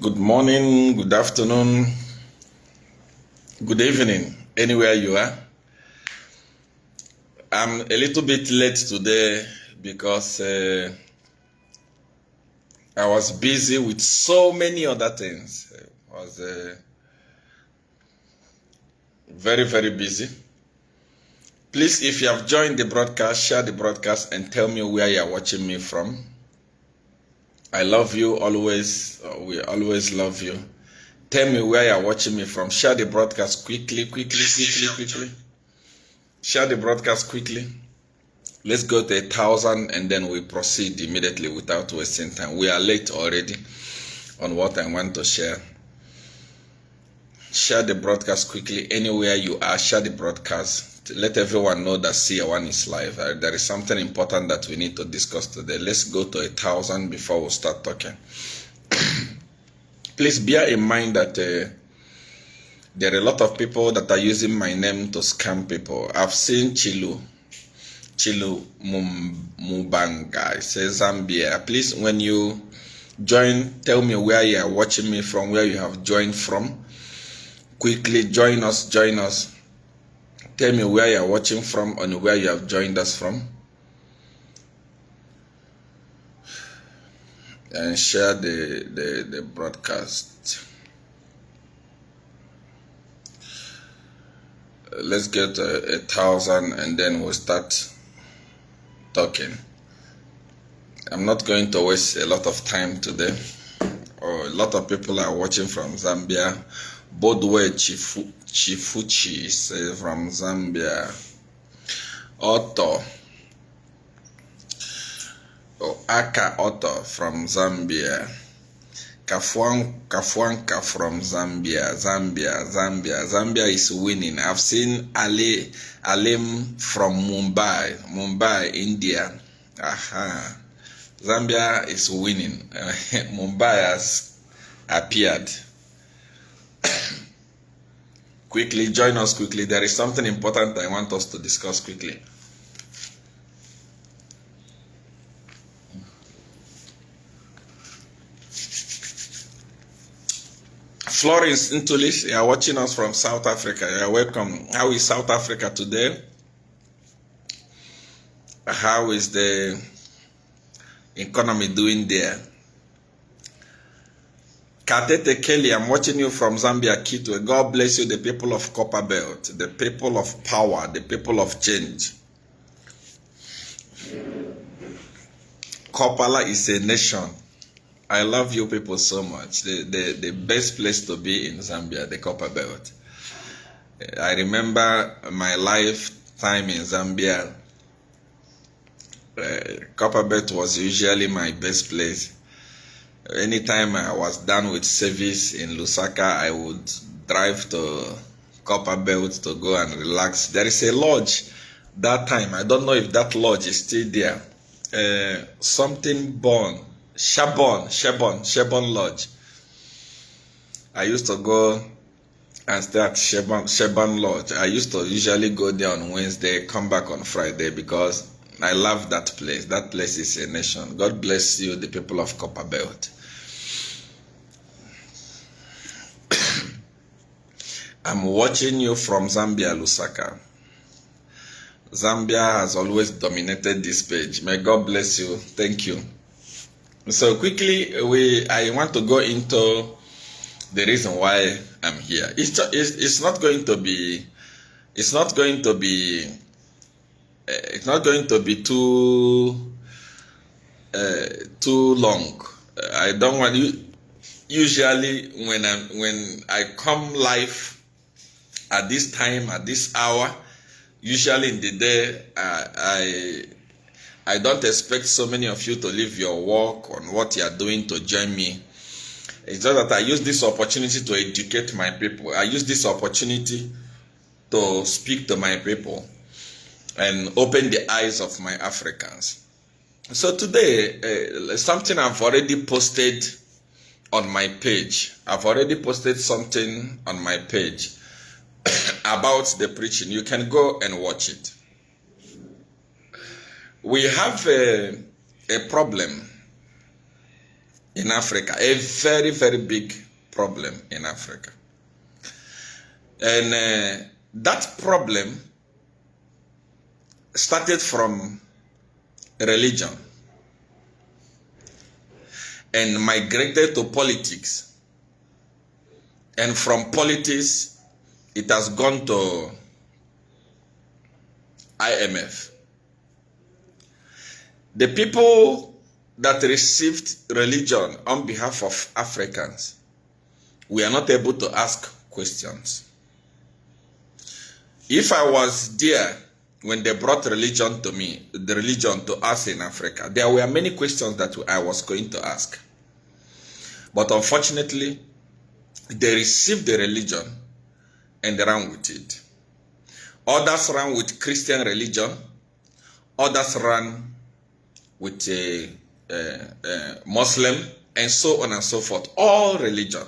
Good morning, good afternoon, good evening, anywhere you are. I'm a little bit late today because I was busy with so many other things. I was very busy. Please, if you have joined the broadcast, share the broadcast and tell me where you are watching me from. I love you always. We always love you. Tell me where you are watching me from. Share the broadcast quickly. Share the broadcast quickly. Let's go to 1,000 and then we proceed immediately without wasting time. We are late already on what I want to share. Share the broadcast quickly. Anywhere you are, share the broadcast. Let everyone know that SEER1 is live. There is something important that we need to discuss today. Let's go to 1,000 before we start talking. Please bear in mind that there are a lot of people that are using my name to scam people. I've seen Chilu Mubanga, it says Zambia. Please, when you join, tell me where you are watching me from, where you have joined from. Quickly join us. Tell me where you are watching from and where you have joined us from. And share the broadcast. Let's get 1,000 and then we'll start talking. I'm not going to waste a lot of time today. A lot of people are watching from Zambia. Bodwe Chifuchi is from Zambia. Otto Aka Otto from Zambia. Kafuanka from Zambia. Zambia is winning. I've seen Alim from Mumbai, India. Aha. Zambia is winning. Mumbai has appeared. Quickly, join us quickly. There is something important I want us to discuss quickly. Florence Intulis, you are watching us from South Africa. You are welcome. How is South Africa today? How is the economy doing there? Katete Kelly, I'm watching you from Zambia, Kitwe. God bless you, the people of Copper Belt, the people of power, the people of change. Kopala is a nation. I love you people so much. The best place to be in Zambia, the Copper Belt. I remember my lifetime in Zambia. Copper Belt was usually my best place. Anytime I was done with service in Lusaka, I would drive to Copper Belt to go and relax. There is a lodge that time. I don't know if that lodge is still there. Shabon Lodge. I used to go and stay at Shabon Lodge. I used to usually go there on Wednesday, come back on Friday because I love that place. That place is a nation. God bless you, the people of Copper Belt. I'm watching you from Zambia, Lusaka. Zambia has always dominated this page. May God bless you. Thank you. So quickly, I want to go into the reason why I'm here. It's not going to be too long. I don't want you. Usually, when I come live at this time, at this hour, usually in the day, I don't expect so many of you to leave your work on what you are doing to join me. It's just that I use this opportunity to educate my people. I use this opportunity to speak to my people and open the eyes of my Africans. So today, something I've already posted on my page. I've already posted something on my page about the preaching. You can go and watch it. We have a problem in Africa, a very, very big problem in Africa. And that problem started from religion and migrated to politics. And from politics, it has gone to IMF. The people that received religion on behalf of Africans, we are not able to ask questions. If I was there when they brought religion to me, the religion to us in Africa, there were many questions that I was going to ask. But unfortunately, they received the religion and they ran with it. Others ran with Christian religion. Others ran with a Muslim, and so on and so forth. All religion.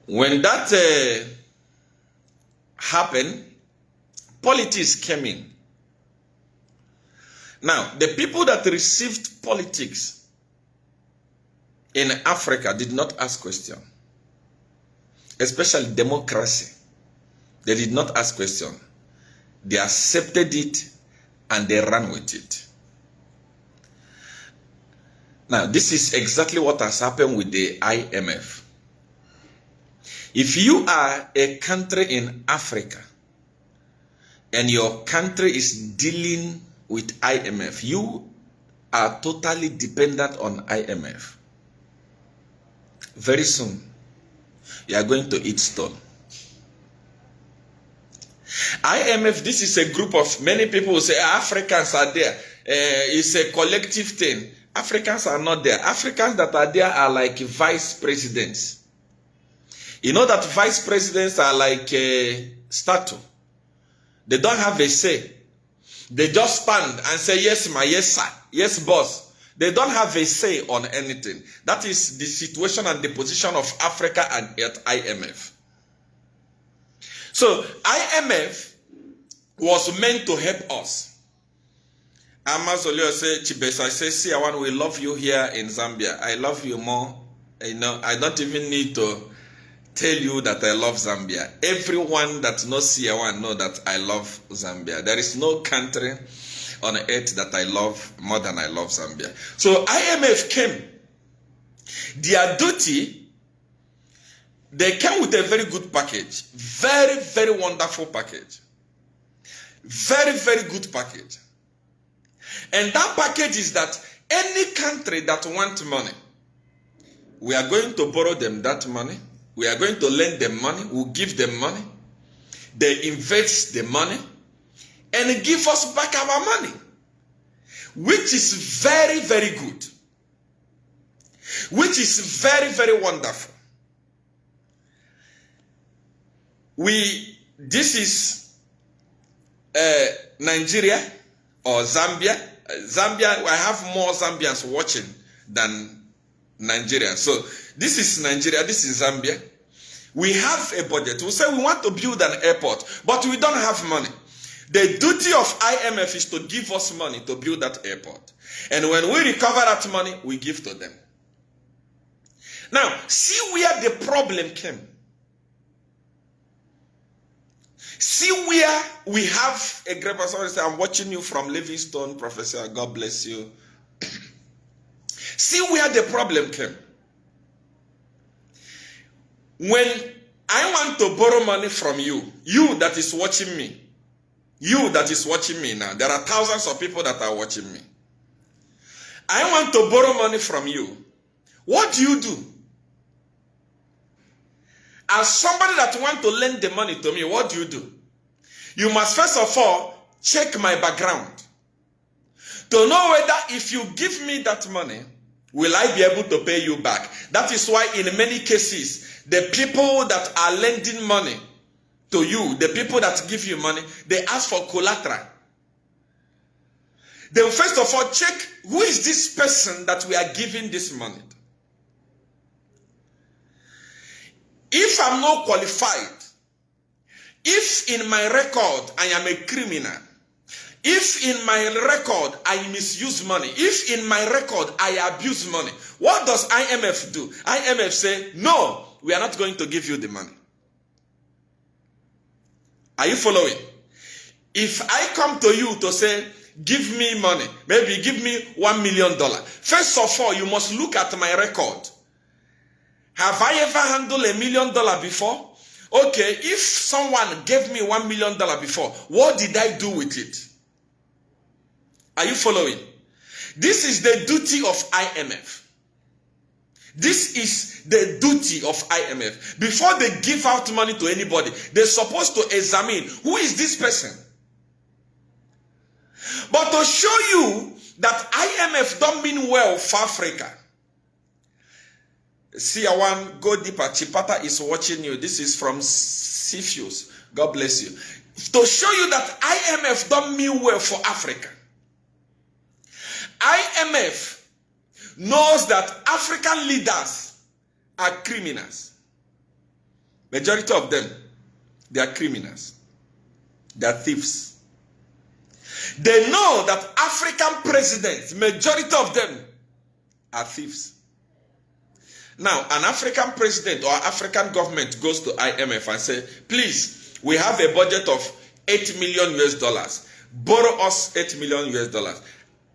When that happened, politics came in. Now, the people that received politics in Africa did not ask questions, especially democracy. They did not ask questions. They accepted it and they ran with it. Now, this is exactly what has happened with the IMF. If you are a country in Africa and your country is dealing with IMF, you are totally dependent on IMF. Very soon, you are going to eat stone. IMF, this is a group of many people who say Africans are there. It's a collective thing. Africans are not there. Africans that are there are like vice presidents. You know that vice presidents are like a statue. They don't have a say. They just stand and say, yes, ma, yes, sir, yes, boss. They don't have a say on anything. That is the situation and the position of Africa and at IMF. So IMF was meant to help us. Amazolio said, Chibesa says, SEER1, we love you here in Zambia. I love you more. You know, I don't even need to tell you that I love Zambia. Everyone that knows SEER1 knows that I love Zambia. There is no country on earth that I love more than I love Zambia. So IMF came. Their duty, they came with a very good package. Very, very wonderful package. Very, very good package. And that package is that any country that wants money, we are going to borrow them that money. We are going to lend them money. We'll give them money. They invest the money and give us back our money, which is very, very good. Which is very, very wonderful. This is Nigeria or Zambia. Zambia, I have more Zambians watching than Nigeria. So this is Nigeria, this is Zambia. We have a budget. We say we want to build an airport, but we don't have money. The duty of IMF is to give us money to build that airport. And when we recover that money, we give to them. Now, see where the problem came. See where we have a great person. I'm watching you from Livingstone, Professor. God bless you. See where the problem came. When I want to borrow money from you, you that is watching me, now, there are thousands of people that are watching me. I want to borrow money from you. What do? As somebody that wants to lend the money to me, what do? You must first of all check my background to know whether if you give me that money, will I be able to pay you back? That is why in many cases, the people that are lending money to you, the people that give you money, they ask for collateral. Then first of all, check who is this person that we are giving this money to. If I'm not qualified, if in my record I am a criminal, If in my record I misuse money, if in my record I abuse money, what does IMF do? IMF say, no, we are not going to give you the money. Are you following? If I come to you to say, give me money, maybe give me $1 million. First of all, you must look at my record. Have I ever handled $1 million before? Okay, if someone gave me $1 million before, what did I do with it? Are you following? This is the duty of IMF. This is the duty of IMF. Before they give out money to anybody, they're supposed to examine who is this person. But to show you that IMF don't mean well for Africa. SEER1, go deeper. Chipata is watching you. This is from CFUs. God bless you. To show you that IMF don't mean well for Africa. IMF knows that African leaders are criminals. Majority of them, they are criminals. They are thieves. They know that African presidents, majority of them, are thieves. Now, an African president or African government goes to IMF and says, please, we have a budget of $8 million US. Borrow us $8 million US.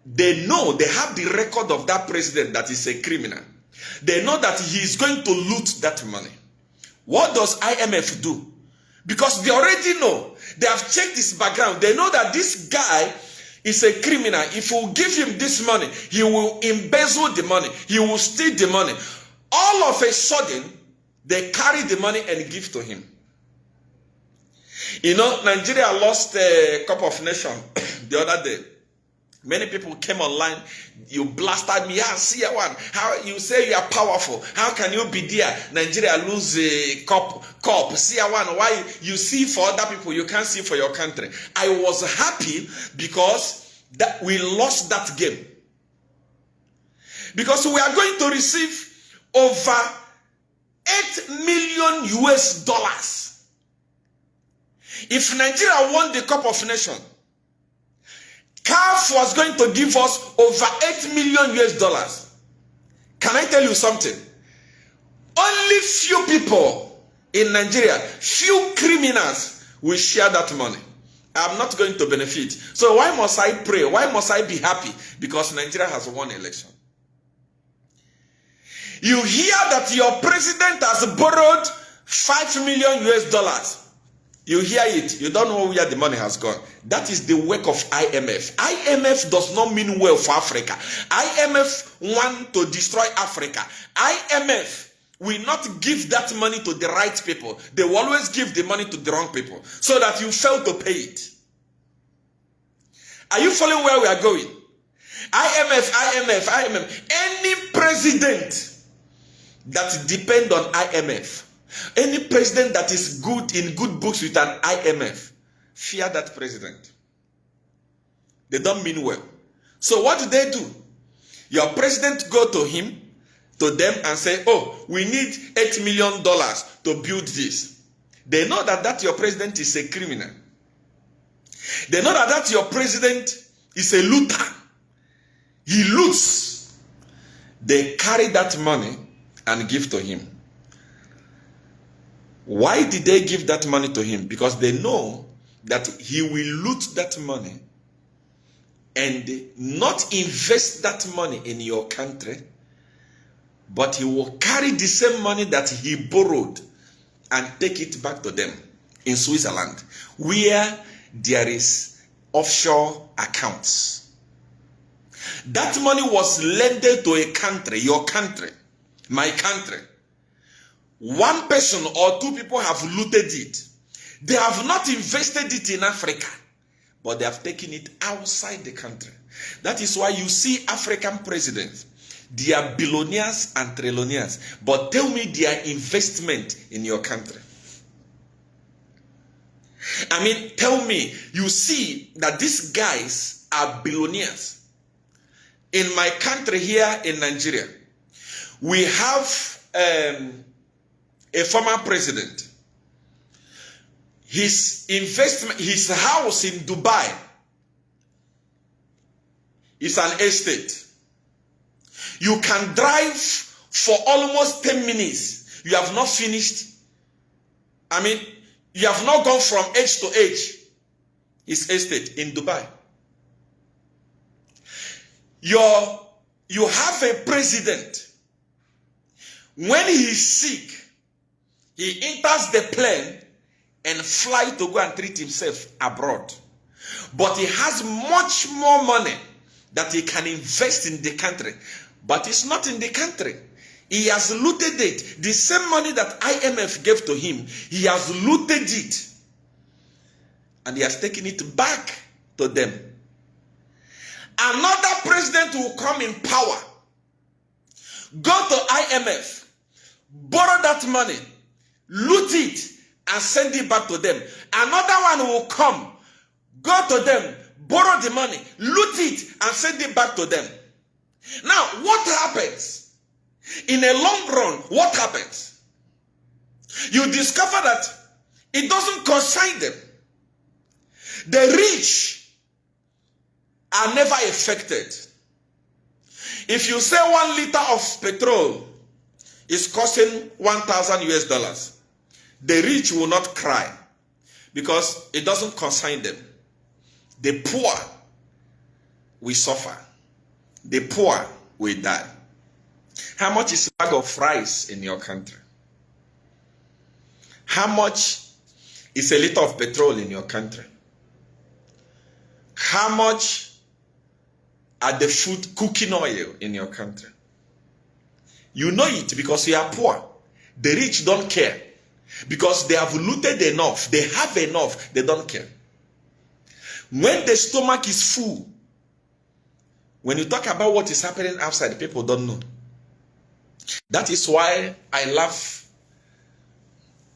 They know, they have the record of that president that is a criminal. They know that he is going to loot that money. What does IMF do? Because they already know, they have checked his background. They know that this guy is a criminal. If we give him this money, he will embezzle the money. He will steal the money. All of a sudden, they carry the money and give to him. You know, Nigeria lost a Cup of Nations the other day. Many people came online. You blasted me. Yeah, SEER1. How you say you are powerful? How can you be there? Nigeria lose a cup. SEER1. Why you see for other people, you can't see for your country? I was happy because that we lost that game. Because we are going to receive over $8 million US. If Nigeria won the Cup of Nations, CAF was going to give us over $8 million US. Can I tell you something? Only few people in Nigeria, few criminals will share that money. I'm not going to benefit. So why must I pray? Why must I be happy? Because Nigeria has won election. You hear that your president has borrowed $5 million US. You hear it, you don't know where the money has gone. That is the work of IMF. IMF does not mean well for Africa. IMF want to destroy Africa. IMF will not give that money to the right people. They will always give the money to the wrong people so that you fail to pay it. Are you following where we are going? IMF. Any president that depends on IMF, any president that is good in good books with an IMF, fear that president. They don't mean well. So what do? Your president go to him, to them and say, oh, we need $8 million to build this. They know that your president is a criminal. They know that your president is a looter. He loots. They carry that money and give to him. Why did they give that money to him? Because they know that he will loot that money and not invest that money in your country, but he will carry the same money that he borrowed and take it back to them in Switzerland, where there is offshore accounts. That money was lended to a country, your country, my country. One person or two people have looted it. They have not invested it in Africa, but they have taken it outside the country. That is why you see African presidents. They are billionaires and trillionaires. But tell me their investment in your country. I mean, tell me, you see that these guys are billionaires. In my country here in Nigeria, we have a former president. His investment, his house in Dubai is an estate. You can drive for almost 10 minutes. You have not finished. I mean, you have not gone from edge to edge. It's estate in Dubai. You have a president. When he is sick, he enters the plane and fly to go and treat himself abroad. But he has much more money that he can invest in the country. But it's not in the country. He has looted it. The same money that IMF gave to him, he has looted it. And he has taken it back to them. Another president will come in power, go to IMF, borrow that money, loot it, and send it back to them. Another one will come, go to them, borrow the money, loot it, and send it back to them. Now, what happens? In a long run, what happens? You discover that it doesn't concern them. The rich are never affected. If you say 1 liter of petrol is costing $1,000, the rich will not cry because it doesn't concern them. The poor will suffer. The poor will die. How much is a bag of rice in your country? How much is a liter of petrol in your country? How much are the food cooking oil in your country? You know it because you are poor. The rich don't care because they have looted enough. They have enough. They don't care. When the stomach is full, when you talk about what is happening outside, people don't know. That is why I laugh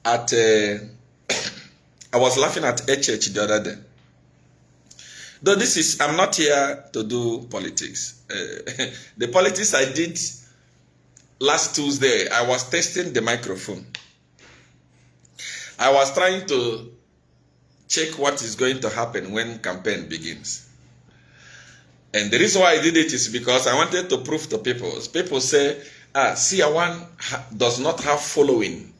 at, I was laughing at HH the other day. Though I'm not here to do politics. The politics I did last Tuesday, I was testing the microphone. I was trying to check what is going to happen when campaign begins. And the reason why I did it is because I wanted to prove to people. People say, SEER1 does not have following.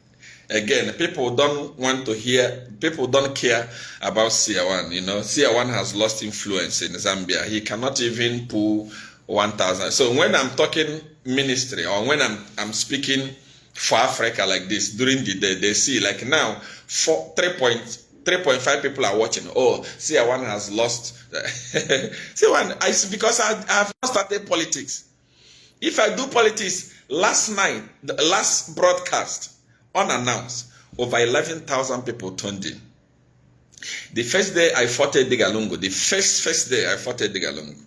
Again, people don't want to hear, people don't care about SEER1. You know, SEER1 has lost influence in Zambia. He cannot even pull 1,000. So when I'm talking ministry or when I'm speaking for Africa like this, during the day, they see like now, 3.5 people are watching. Oh, SEER1 has lost. SEER1, because I have not started politics. If I do politics, last night, the last broadcast, unannounced, over 11,000 people tuned in. The first day I fought a Digalungu, the first day I fought a Digalungu,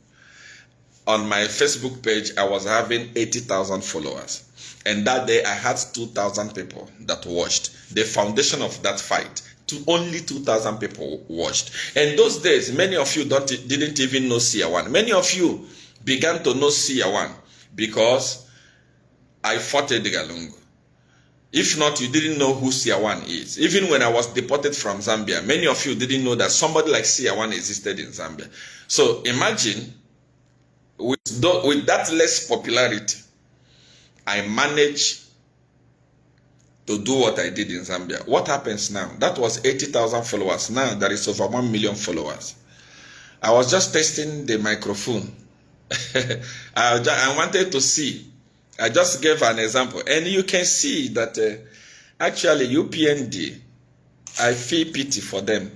on my Facebook page, I was having 80,000 followers. And that day I had 2,000 people that watched. The foundation of that fight, only 2,000 people watched. And those days, many of you didn't even know SEER1. Many of you began to know SEER1 because I fought a Digalungu. If not, you didn't know who SEER1 is. Even when I was deported from Zambia, many of you didn't know that somebody like SEER1 existed in Zambia. So imagine, with that less popularity, I managed to do what I did in Zambia. What happens now? That was 80,000 followers. Now there is over 1 million followers. I was just testing the microphone. I wanted to see. I just gave an example. And you can see that actually UPND, I feel pity for them.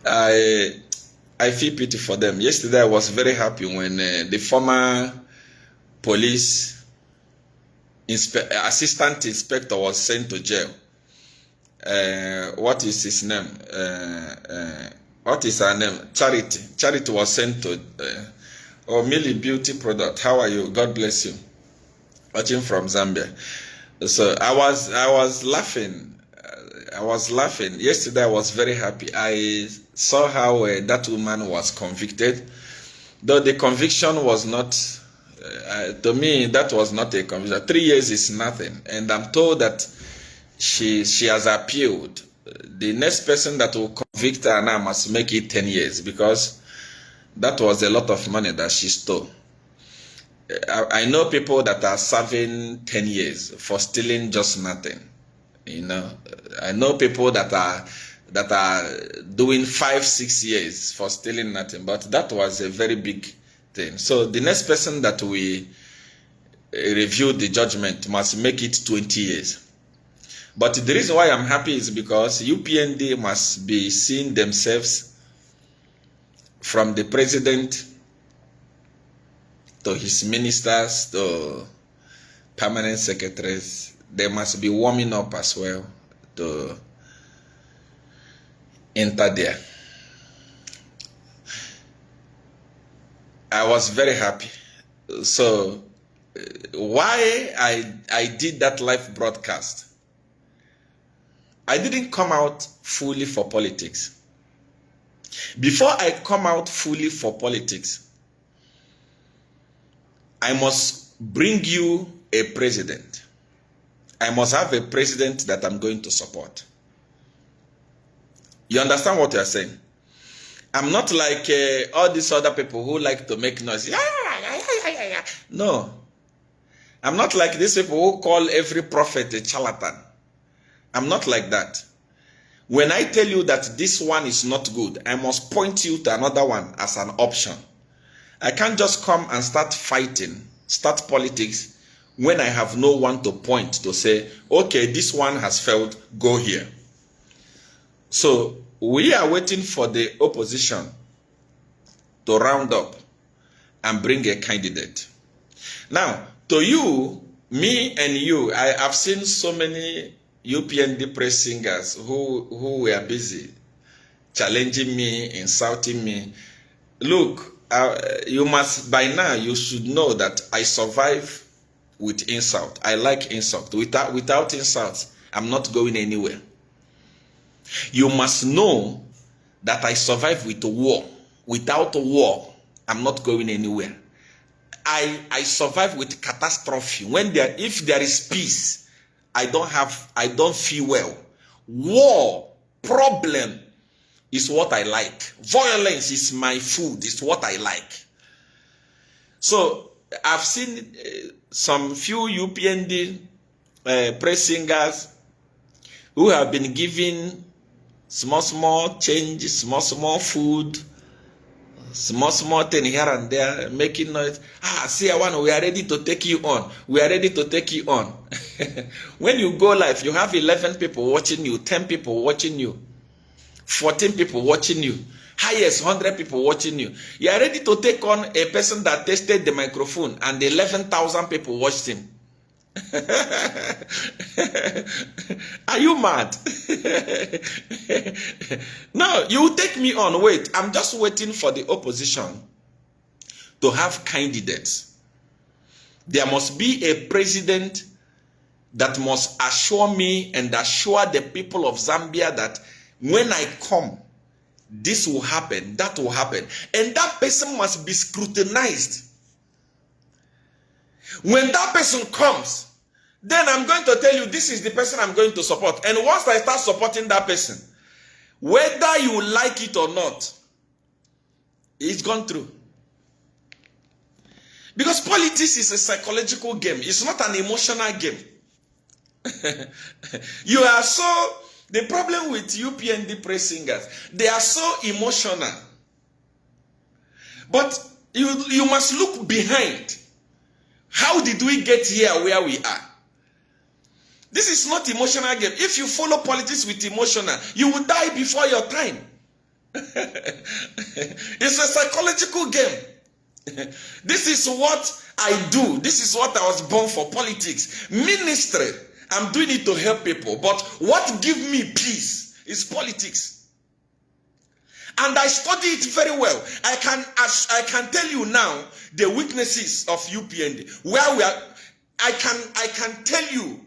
I feel pity for them. Yesterday I was very happy when the former police assistant inspector was sent to jail. What is his name? What is her name? Charity. Charity was sent to Millie Beauty Product. How are you? God bless you. Watching from Zambia. So I was laughing. I was laughing. Yesterday I was very happy. I saw how that woman was convicted. Though the conviction was not, to me, that was not a conviction. 3 years is nothing. And I'm told that she has appealed. The next person that will convict her now must make it 10 years because That was a lot of money that she stole. I know people that are serving 10 years for stealing just nothing. You know, I know people that are doing 5-6 years for stealing nothing, but that was a very big thing. So the next person that we review the judgment must make it 20 years. But the reason why I'm happy is because UPND must be seeing themselves from the president to his ministers to permanent secretaries. They must be warming up as well to enter there. I was very happy. So why I did that live broadcast, I didn't come out fully for politics. Before I come out fully for politics, I must bring you a president. I must have a president that I'm going to support. You understand what you're saying? I'm not like all these other people who like to make noise. No. I'm not like these people who call every prophet a charlatan. I'm not like that. When I tell you that this one is not good, I must point you to another one as an option. I can't just come and start fighting, start politics, when I have no one to point to say, okay, this one has failed, go here. So we are waiting for the opposition to round up and bring a candidate. Now, to you, me and you, I have seen so many UPND press singers who were busy challenging me, insulting me. Look, you must, by now, you should know that I survive with insult. I like insult. Without insults, I'm not going anywhere. You must know that I survive with war. Without war, I'm not going anywhere. I survive with catastrophe. If there is peace, I don't feel well. War, problem is what I like. Violence is my food, is what I like. So I've seen some few UPND press singers who have been given small change, small food, small thing here and there, making noise. SEER1, we are ready to take you on. We are ready to take you on. When you go live, you have 11 people watching you, 10 people watching you, 14 people watching you, highest 100 people watching you. You are ready to take on a person that tested the microphone and 11,000 people watched him. Are you mad? No, you take me on. Wait, I'm just waiting for the opposition to have candidates. There must be a president that must assure me and assure the people of Zambia that when I come, this will happen, that will happen. And that person must be scrutinized. When that person comes, then I'm going to tell you this is the person I'm going to support. And once I start supporting that person, whether you like it or not, it's gone through. Because politics is a psychological game. It's not an emotional game. You are so... The problem with UPND press singers, they are so emotional. But you must look behind. How did we get here where we are? This is not emotional game. If you follow politics with emotional, you will die before your time. It's a psychological game. This is what I do. This is what I was born for, politics. Ministry, I'm doing it to help people. But what gives me peace is politics. And I study it very well. I can tell you now the weaknesses of UPND. Where we are, I can tell you.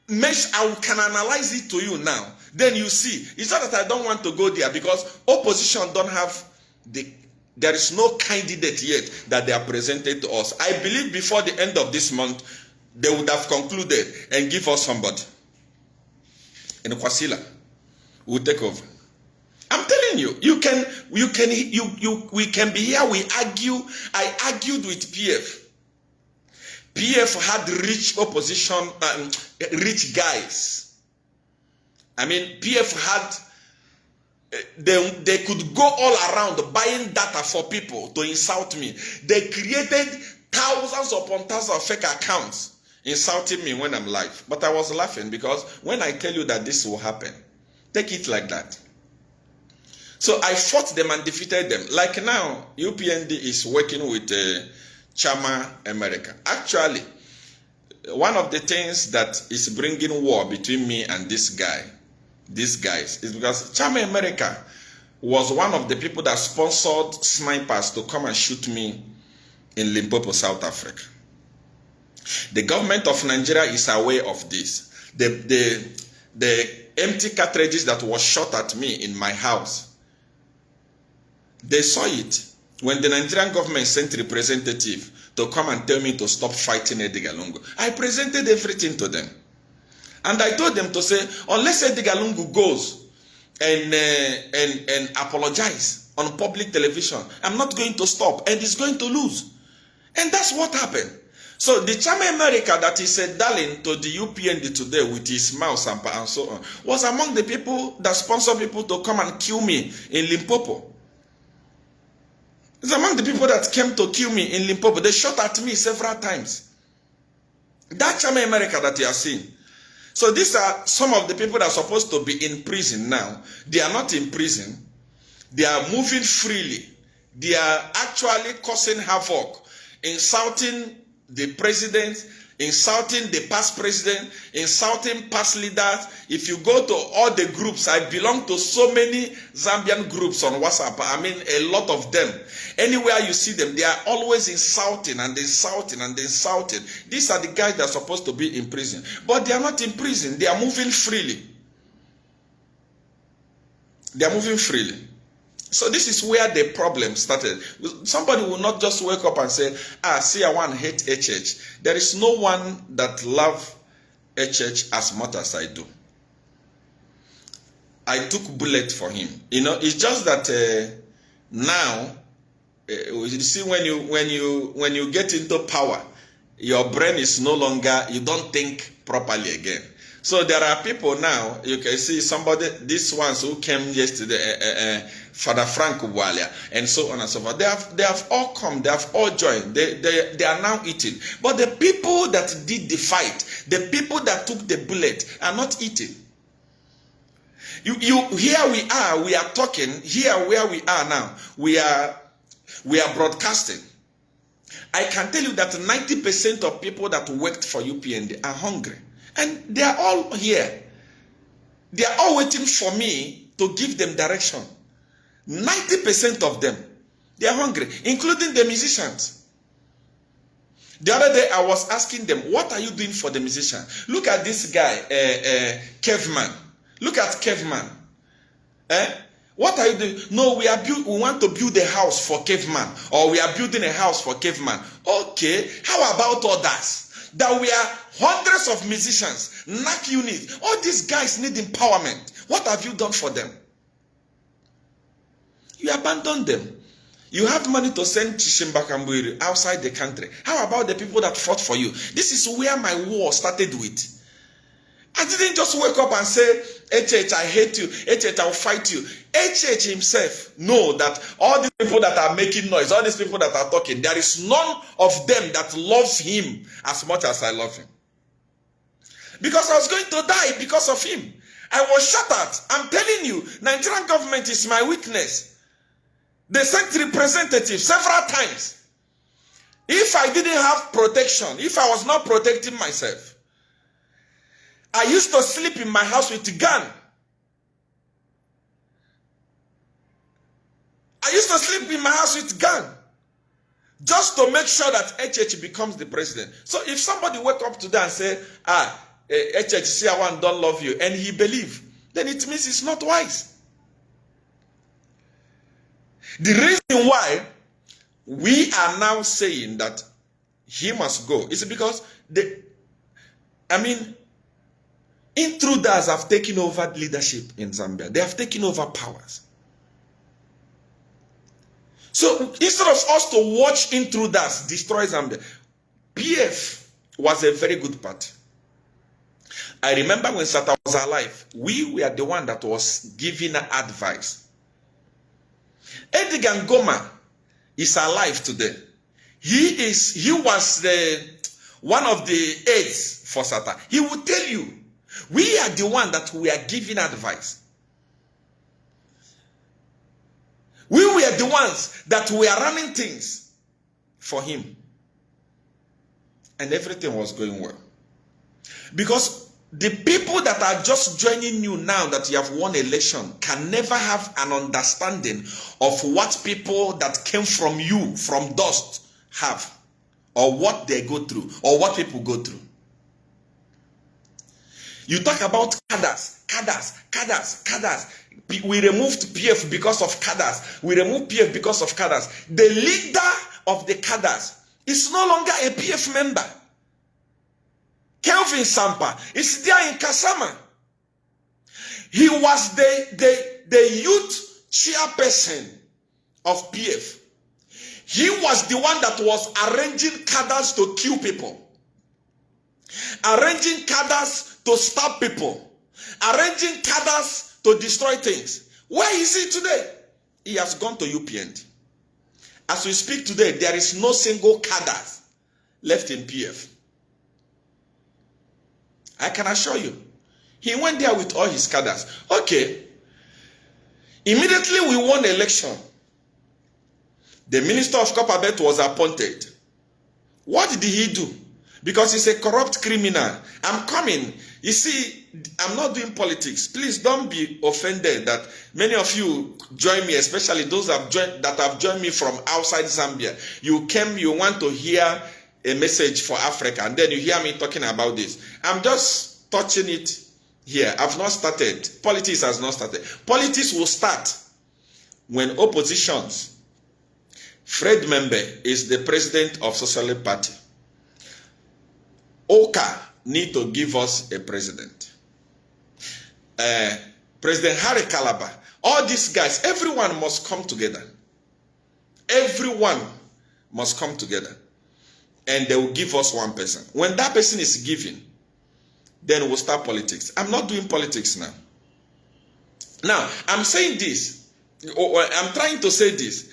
I can analyze it to you now. Then you see. It's not that I don't want to go there because opposition don't have there is no candidate yet that they are presented to us. I believe before the end of this month, they would have concluded and give us somebody. In Kwasila, we'll take over. I'm telling you, we can be here, we argue. I argued with PF. PF had rich opposition, rich guys. I mean, PF had, they could go all around buying data for people to insult me. They created thousands upon thousands of fake accounts insulting me when I'm live. But I was laughing because when I tell you that this will happen, take it like that. So I fought them and defeated them. Like now, UPND is working with Chama America. Actually, one of the things that is bringing war between me and these guys, is because Chama America was one of the people that sponsored snipers to come and shoot me in Limpopo, South Africa. The government of Nigeria is aware of this. The empty cartridges that was shot at me in my house, they saw it when the Nigerian government sent representative to come and tell me to stop fighting Edgar Lungu. I presented everything to them. And I told them to say, unless Edgar Lungu goes and apologize on public television, I'm not going to stop, and he's going to lose. And that's what happened. So the Chama America that is a darling to the UPND today with his mouse and so on, was among the people that sponsor people to come and kill me in Limpopo. It's among the people that came to kill me in Limpopo. They shot at me several times. That Chama America that you are seeing. So these are some of the people that are supposed to be in prison now. They are not in prison. They are moving freely. They are actually causing havoc, insulting the president, insulting the past president, insulting past leaders. If you go to all the groups, I belong to so many Zambian groups on WhatsApp. I mean, a lot of them. Anywhere you see them, they are always insulting and insulting and insulting. These are the guys that are supposed to be in prison. But they are not in prison. They are moving freely. They are moving freely. So this is where the problem started. Somebody will not just wake up and say, SEER1 hate HH. There is no one that love HH as much as I do. I took bullet for him. You know, it's just that now, you see, when you get into power, your brain is no longer, you don't think properly again. So there are people now, you can see somebody, these ones who came yesterday, Father Frank Walia, and so on and so forth. They have all come, they have all joined, they are now eating. But the people that did the fight, the people that took the bullet are not eating. Here we are talking, here where we are now, we are broadcasting. I can tell you that 90% of people that worked for UPND are hungry. And they are all here. They are all waiting for me to give them direction. 90% of them, they are hungry, including the musicians. The other day, I was asking them, what are you doing for the musician? Look at this guy, Kevman. Look at Kevman. What are you doing? No, we want to build a house for Kevman, or we are building a house for Kevman. Okay, how about others? That we are hundreds of musicians, NAC units. All these guys need empowerment. What have you done for them? You abandoned them. You have money to send Chishimbakambuiri outside the country. How about the people that fought for you? This is where my war started with. I didn't just wake up and say, HH, I hate you. HH, I'll fight you. HH himself know that all these people that are making noise, all these people that are talking, there is none of them that loves him as much as I love him. Because I was going to die because of him. I was shot at. I'm telling you, Nigerian government is my witness. They sent representatives several times. If I didn't have protection, if I was not protecting myself, I used to sleep in my house with a gun. I used to sleep in my house with a gun. Just to make sure that HH becomes the president. So if somebody wake up today and say, HH, SEER1 don't love you, and he believe, then it means it's not wise. The reason why we are now saying that he must go is because intruders have taken over leadership in Zambia. They have taken over powers. So instead of us to watch in through that, destroy Zambia, PF was a very good party. I remember when Sata was alive, we were the one that was giving advice. Edgar Ngoma is alive today. He was one of the aides for Sata. He will tell you, we are the one that we are giving advice. We were the ones that were running things for him. And everything was going well. Because the people that are just joining you now that you have won election can never have an understanding of what people that came from you, from dust, have. Or what they go through. Or what people go through. You talk about cadres. We removed PF because of cadres. We removed PF because of cadres. The leader of the cadres is no longer a PF member. Kelvin Sampa is there in Kasama. He was the youth chairperson of PF. He was the one that was arranging cadres to kill people. Arranging cadres to stab people. Arranging cadres to destroy things. Where is he today? He has gone to UPN. As we speak today, there is no single cadre left in PF. I can assure you. He went there with all his cadres. Okay. Immediately we won the election. The Minister of Copperbelt was appointed. What did he do? Because he's a corrupt criminal. I'm coming. You see, I'm not doing politics. Please don't be offended that many of you join me, especially those that have joined me from outside Zambia. You came, you want to hear a message for Africa, and then you hear me talking about this. I'm just touching it here. I've not started. Politics has not started. Politics will start when oppositions. Fred Membe is the president of Socialist Party. Oka need to give us a president. President Harry Kalaba. All these guys, everyone must come together. Everyone must come together. And they will give us one person. When that person is given, then we'll start politics. I'm not doing politics now. Now, I'm saying this. I'm trying to say this.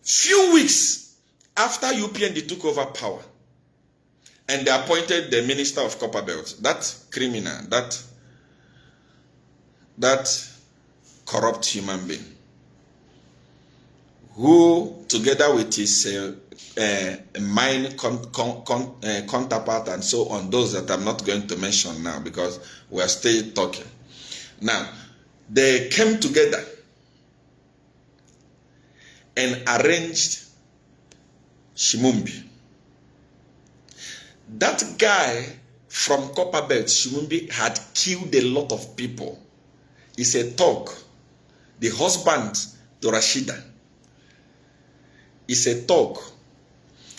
Few weeks after UPND took over power, and they appointed the Minister of Copperbelt, that criminal, that corrupt human being, who, together with his mine counterpart and so on, those that I'm not going to mention now because we are still talking. Now, they came together and arranged Shimumbi. That guy from Copperbelt, Shimumbi, had killed a lot of people. He's a thug. The husband to Rashida is a thug.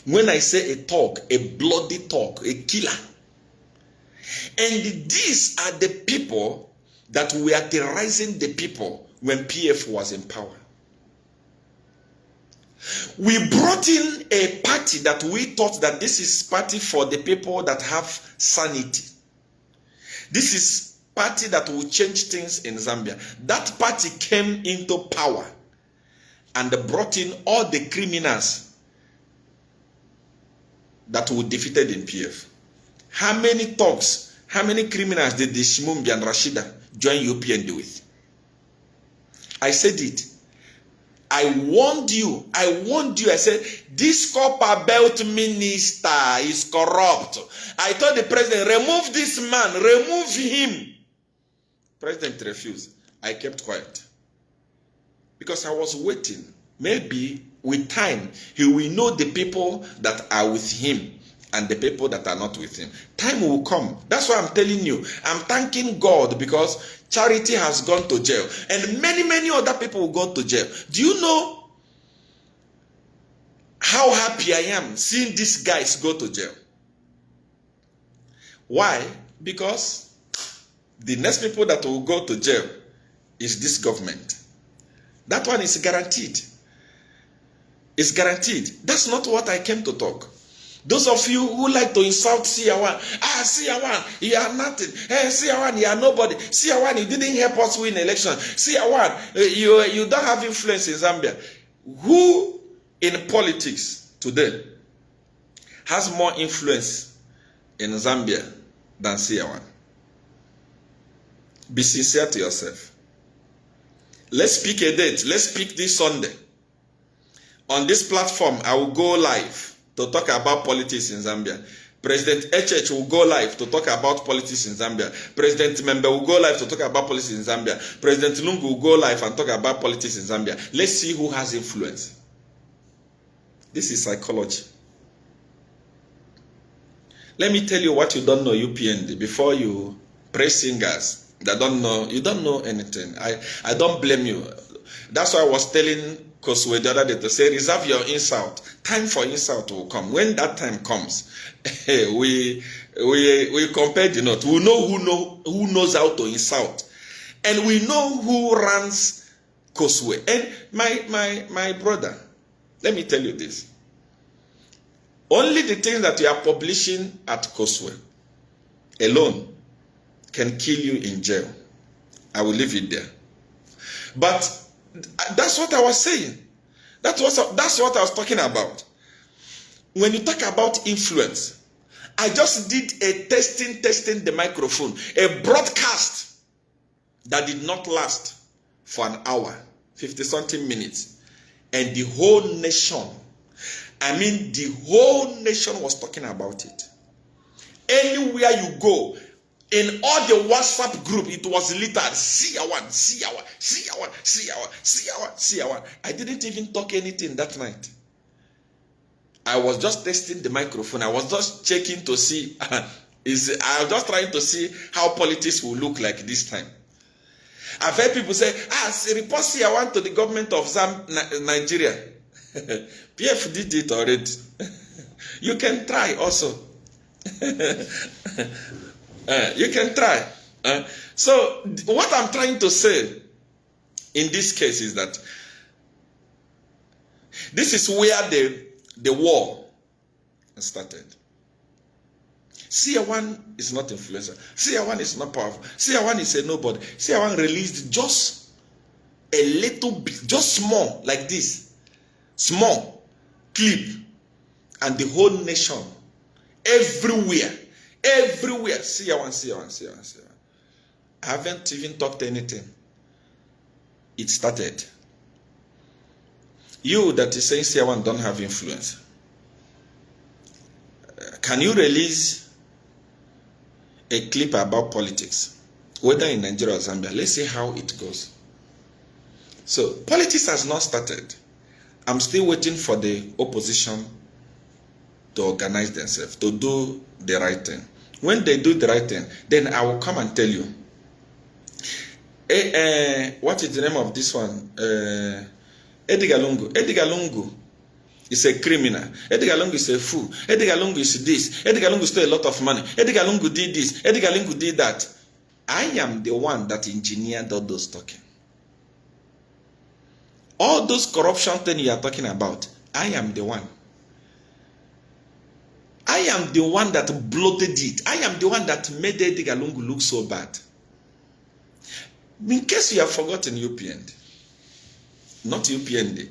When I say a thug, a bloody thug, a killer. And these are the people that were terrorizing the people when PF was in power. We brought in a party that we thought that this is party for the people that have sanity. This is party that will change things in Zambia. That party came into power and brought in all the criminals that were defeated in PF. How many thugs, how many criminals did the Shimumbi and Rashida join UPND with? I said it. I warned you. I said, this Copperbelt minister is corrupt. I told the president, remove this man, remove him. President refused. I kept quiet. Because I was waiting. Maybe with time, he will know the people that are with him and the people that are not with him. Time will come. That's why I'm telling you. I'm thanking God because Charity has gone to jail. And many other people will go to jail. Do you know how happy I am seeing these guys go to jail? Why? Because the next people that will go to jail is this government. That one is guaranteed. It's guaranteed. That's not what I came to talk. Those of you who like to insult SEER1, SEER1, you are nothing. Hey, SEER1, you are nobody. SEER1, you didn't help us win election. SEER1, you don't have influence in Zambia. Who in politics today has more influence in Zambia than SEER1? Be sincere to yourself. Let's pick a date. Let's pick this Sunday. On this platform, I will go live to talk about politics in Zambia. President HH will go live to talk about politics in Zambia. President Member will go live to talk about politics in Zambia. President Lungu will go live and talk about politics in Zambia. Let's see who has influence. This is psychology. Let me tell you what you don't know, UPND, before you praise singers that don't know. You don't know anything. I don't blame you. That's why I was telling Koswe the other day to say, reserve your insult. Time for insult will come. When that time comes, we compare the note. We know who knows how to insult, and we know who runs Koswe. And my brother, let me tell you this. Only the things that you are publishing at Koswe alone can kill you in jail. I will leave it there. But that's what I was saying. That's what I was talking about. When you talk about influence, I just did a testing the microphone, a broadcast that did not last for an hour, 50-something minutes. And the whole nation, the whole nation was talking about it. Anywhere you go, in all the WhatsApp group, it was littered. SEER1, SEER1, SEER1, SEER1, SEER1, SEER1. I didn't even talk anything that night. I was just testing the microphone. I was just checking to see. I was just trying to see how politics will look like this time. I've heard people say, report SEER1 to the government of Nigeria. PF did it already. You can try also. You can try. So what I'm trying to say in this case is that this is where the war started. SEER1 is not influential. SEER1 is not powerful. SEER1 is a nobody. SEER1 released just a little bit, just small, like this. Small clip. And the whole nation, everywhere, SEER1, SEER1, SEER1, SEER1. I haven't even talked anything. It started. You that is saying SEER1 don't have influence. Can you release a clip about politics, whether in Nigeria or Zambia? Let's see how it goes. So, politics has not started. I'm still waiting for the opposition to organize themselves, to do the right thing. When they do the right thing, then I will come and tell you. What is the name of this one? Edgar Lungu. Edgar Lungu is a criminal. Edgar Lungu is a fool. Edgar Lungu is this. Edgar Lungu stole a lot of money. Edgar Lungu did this. Edgar Lungu did that. I am the one that engineered all those talking. All those corruption things you are talking about, I am the one. I am the one that bloated it. I am the one that made Edgar Lungu look so bad. In case you have forgotten UPND, not UPND.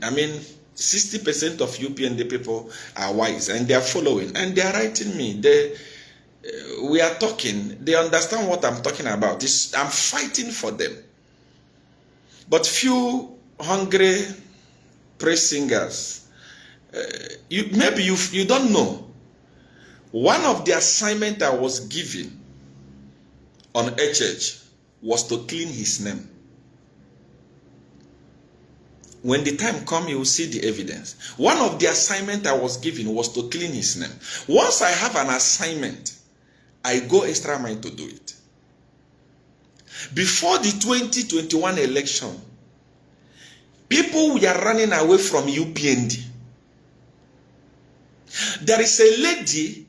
60% of UPND people are wise and they are following and they are writing me. We are talking. They understand what I'm talking about. I'm fighting for them. But few hungry praise singers, maybe you don't know. One of the assignments I was given on HH was to clean his name. When the time comes, you will see the evidence. One of the assignments I was given was to clean his name. Once I have an assignment, I go extra mile to do it. Before the 2021 election, people were running away from UPND. There is a lady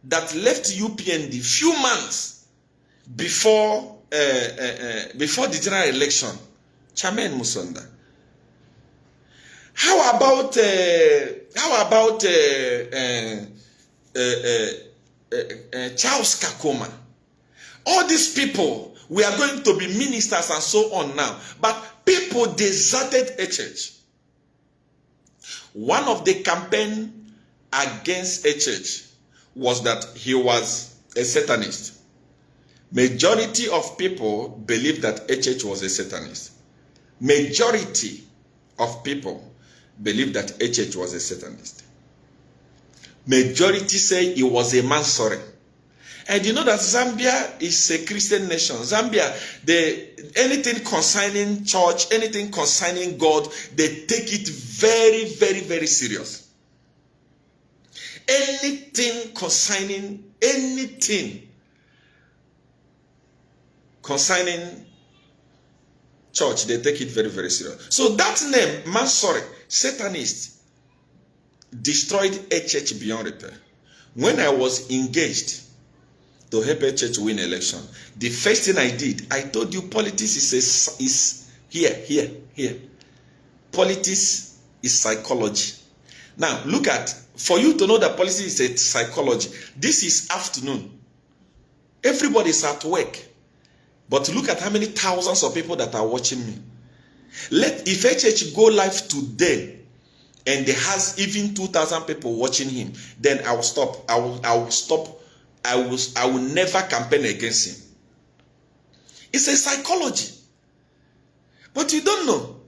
that left UPND few months before the general election, Chairman Musonda. How about Charles Kakoma? All these people, we are going to be ministers and so on now. But people deserted a church. One of the campaign against a church was that he was a Satanist. Majority of people believe that a church was a Satanist. Majority of people believe that a church was a Satanist. Majority say it was a Mansore. And you know that Zambia is a Christian nation. Zambia, anything concerning church, anything concerning God, they take it very, very, very serious. Anything concerning church, they take it very, very serious. So that name, Mansore, Satanist, destroyed a church beyond repair. When I was engaged to help a church win election, the first thing I did, I told you politics is here. Politics is psychology. Now, look at, for you to know that politics is a psychology, this is afternoon. Everybody's at work. But look at how many thousands of people that are watching me. If a church go live today, and there has even 2,000 people watching him, then I will stop. I will stop. I will never campaign against him. It's a psychology. But you don't know.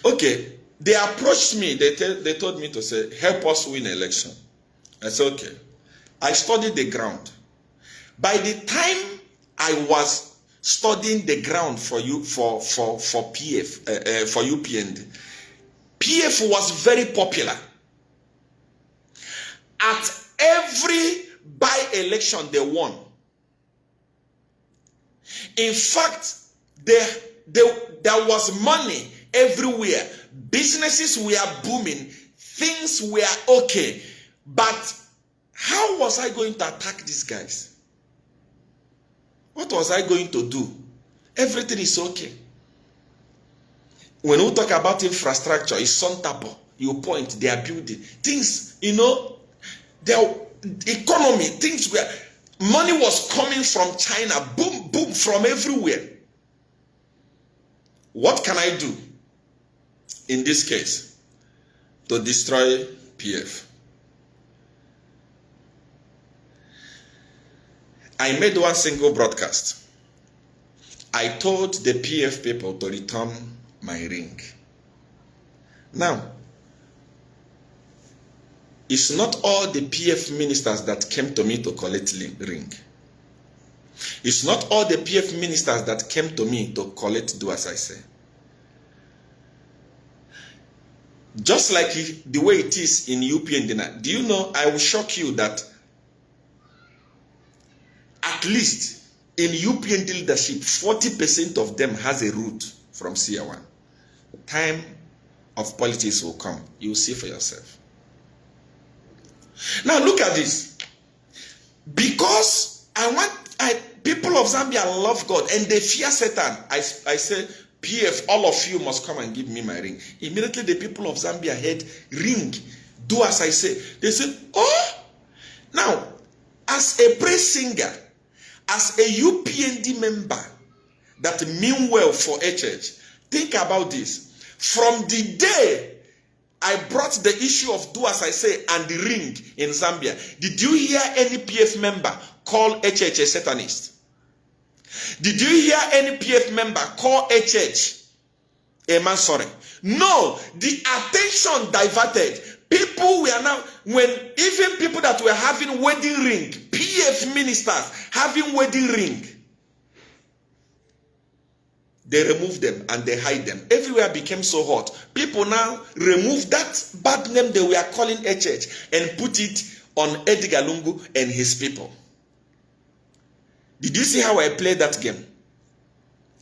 Okay, they approached me. They told me to say, help us win election. I said, okay. I studied the ground. By the time I was studying the ground for you for PF for UPND, PF was very popular. At every by-election they won. In fact, there was money everywhere. Businesses were booming. Things were okay. But how was I going to attack these guys? What was I going to do? Everything is okay. When we talk about infrastructure, it's Sontabo. You point, they are building. Things, you know, their economy, things were, money was coming from China, boom, boom, from everywhere. What can I do in this case to destroy PF? I made one single broadcast. I told the PF people to return my ring. Now, it's not all the PF ministers that came to me to collect ring. It's not all the PF ministers that came to me to collect do as I say. Just like the way it is in UP and Dina. Do you know, I will shock you that at least in UP and leadership, 40% of them has a root from SEER1. Time of politics will come. You will see for yourself. Now look at this. Because people of Zambia love God and they fear Satan. I say, PF, all of you must come and give me my ring. Immediately the people of Zambia heard ring. Do as I say. They said, oh! Now, as a praise singer, as a UPND member that mean well for a church, think about this. From the day I brought the issue of do as I say and the ring in Zambia, did you hear any PF member call a church a Satanist? Did you hear any PF member call a church a Mansore? No, the attention diverted. People were now, when even people that were having wedding ring, PF ministers having wedding ring, they removed them and they hide them. Everywhere became so hot. People now remove that bad name they were calling a church and put it on Edgar Lungu and his people. Did you see how I played that game?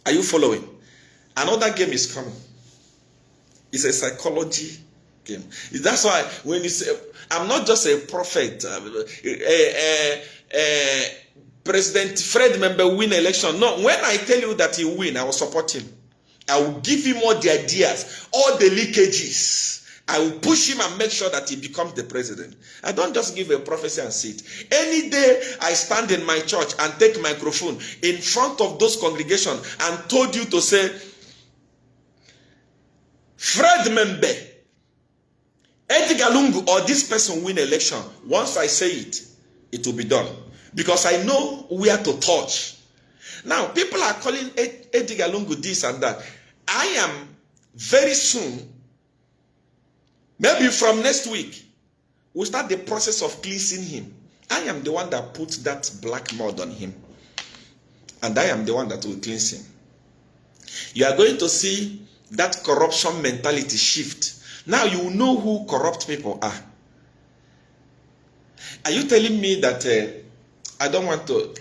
Are you following? Another game is coming. It's a psychology game. That's why when you say, I'm not just a prophet, President Fred member win election. No, when I tell you that he win, I will support him. I will give him all the ideas, all the leakages. I will push him and make sure that he becomes the president. I don't just give a prophecy and sit. Any day I stand in my church and take microphone in front of those congregations and told you to say, Fred Membe, Edgar Lungu or this person win election. Once I say it, it will be done. Because I know where to touch. Now, people are calling Edgar Lungu this and that. I am very soon, maybe from next week, we'll start the process of cleansing him. I am the one that put that black mud on him. And I am the one that will cleanse him. You are going to see that corruption mentality shift. Now you will know who corrupt people are. Are you telling me that I don't want to,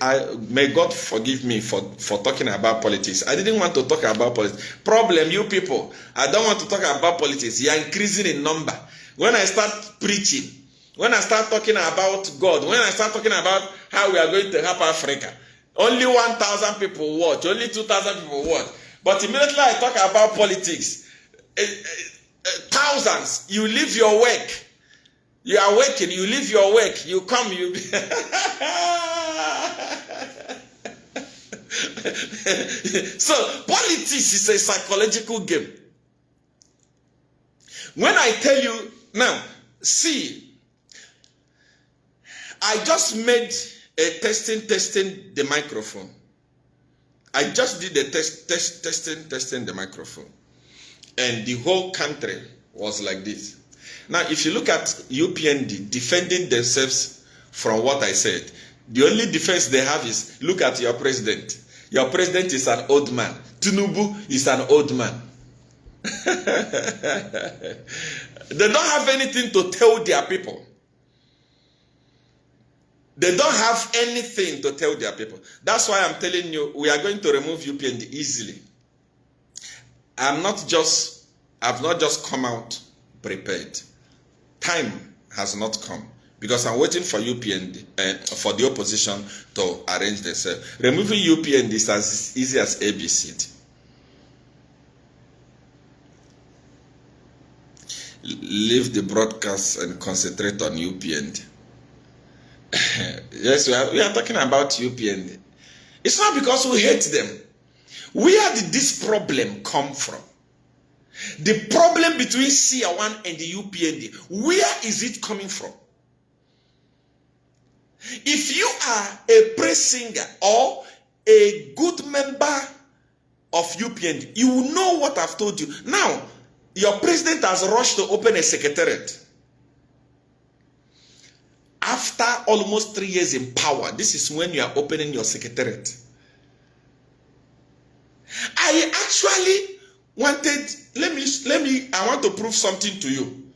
may God forgive me for talking about politics. I didn't want to talk about politics. Problem, you people, I don't want to talk about politics. You are increasing in number. When I start preaching, when I start talking about God, when I start talking about how we are going to help Africa, only 1,000 people watch, only 2,000 people watch. But immediately I talk about politics, thousands, you leave your work. You are working, you leave your work, you come, you... So, politics is a psychological game. When I tell you, now, see, I just made a testing the microphone. I just did a testing the microphone. And the whole country was like this. Now, if you look at UPND defending themselves from what I said, the only defense they have is, look at your president. Your president is an old man. Tinubu is an old man. They don't have anything to tell their people. They don't have anything to tell their people. That's why I'm telling you, we are going to remove UPND easily. I've not just come out prepared. Time has not come because I'm waiting for UPND, for the opposition to arrange themselves. Removing UPND is as easy as ABC. Leave the broadcast and concentrate on UPND. Yes, we are talking about UPND. It's not because we hate them. Where did this problem come from? The problem between SEER1 and the UPND, where is it coming from? If you are a praise singer or a good member of UPND, you will know what I've told you. Now, your president has rushed to open a secretariat. After almost 3 years in power, this is when you are opening your secretariat. I actually wanted, I want to prove something to you.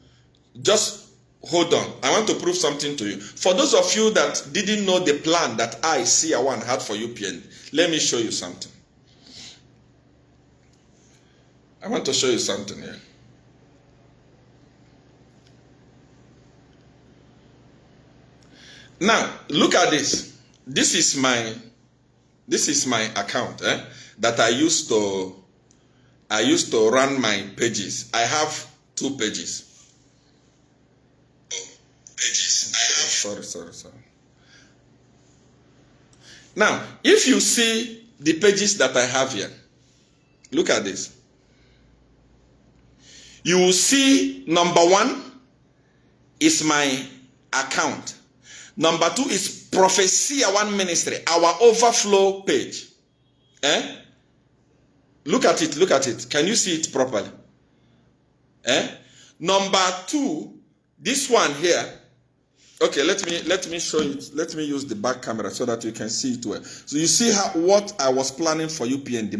Just hold on. I want to prove something to you. For those of you that didn't know the plan that I, SEER1, had for UPN, let me show you something. I want to show you something here. Now, look at this. This is my account that I used to run my pages. I have 2 pages. Sorry. Now, if you see the pages that I have here, look at this. You will see number 1 is my account. Number 2 is Prophet SEER1 Ministry, our overflow page. Look at it. Can you see it properly? Number 2, this one here. Okay, let me show you. Let me use the back camera so that you can see it well. So you see what I was planning for UPND,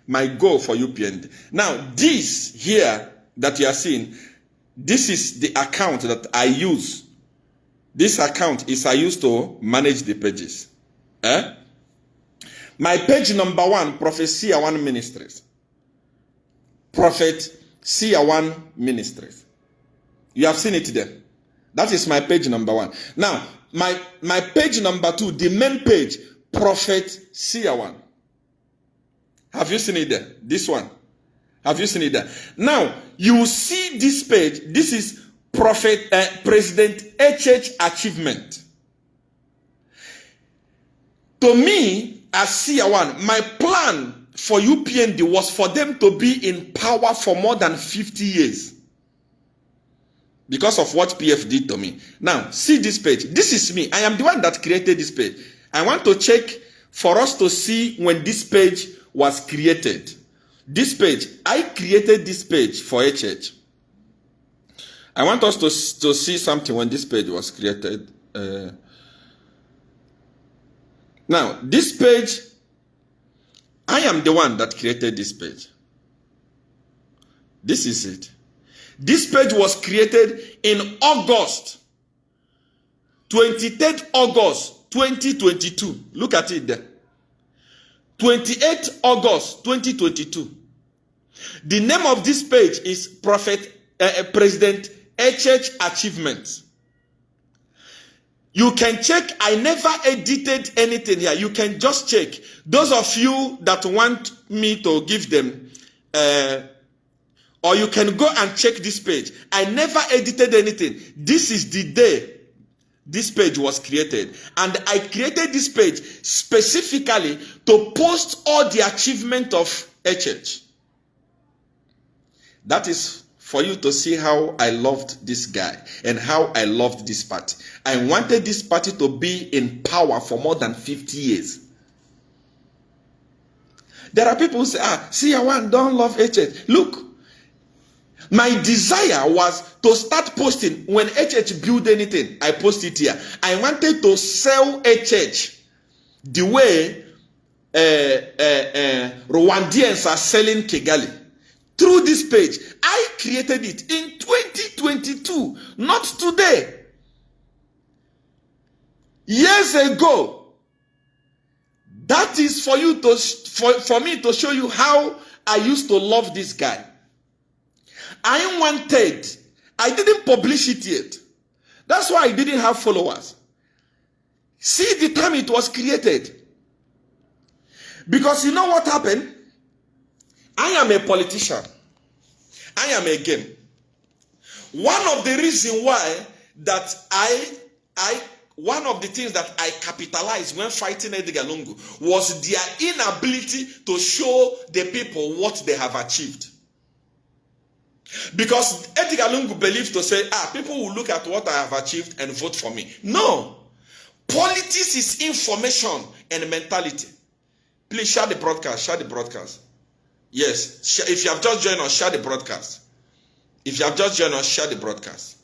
my goal for UPND. Now, this here that you are seeing, this is the account that I use. This account is I use to manage the pages. My page number 1, Prophet SEER1 Ministries. Prophet SEER1 Ministries. You have seen it there. That is my page number 1. Now, my page number 2, the main page, Prophet SEER1. Have you seen it there? This one. Have you seen it there? Now, you will see this page. This is President HH achievement. To me, as SEER1, my plan for UPND was for them to be in power for more than 50 years. Because of what PF did to me. Now, see this page. This is me. I am the one that created this page. I want to check for us to see when this page was created. This page, I created this page for HH. I want us to see something when this page was created. Now, this page, I am the one that created this page. This is it. This page was created in August, 23rd August 2022. Look at it there. 28th August 2022. The name of this page is President HH Achievements. You can check. I never edited anything here. You can just check. Those of you that want me to give them, or you can go and check this page. I never edited anything. This is the day this page was created. And I created this page specifically to post all the achievement of HH. That is for you to see how I loved this guy and how I loved this party. I wanted this party to be in power for more than 50 years. There are people who say, SEER1 don't love HH. Look, my desire was to start posting when HH build anything. I post it here. I wanted to sell HH the way Rwandians are selling Kigali. Through this page, I created it in 2022, not today. Years ago. That is for you to for me to show you how I used to love this guy. I didn't publish it yet. That's why I didn't have followers. See the time it was created. Because you know what happened? I am a politician. I am a game. One of the reasons why that one of the things that I capitalized when fighting Edgar Lungu was their inability to show the people what they have achieved. Because Edgar Lungu believed to say, people will look at what I have achieved and vote for me. No. Politics is information and mentality. Please share the broadcast. Share the broadcast. Yes. If you have just joined us, share the broadcast. If you have just joined us, share the broadcast.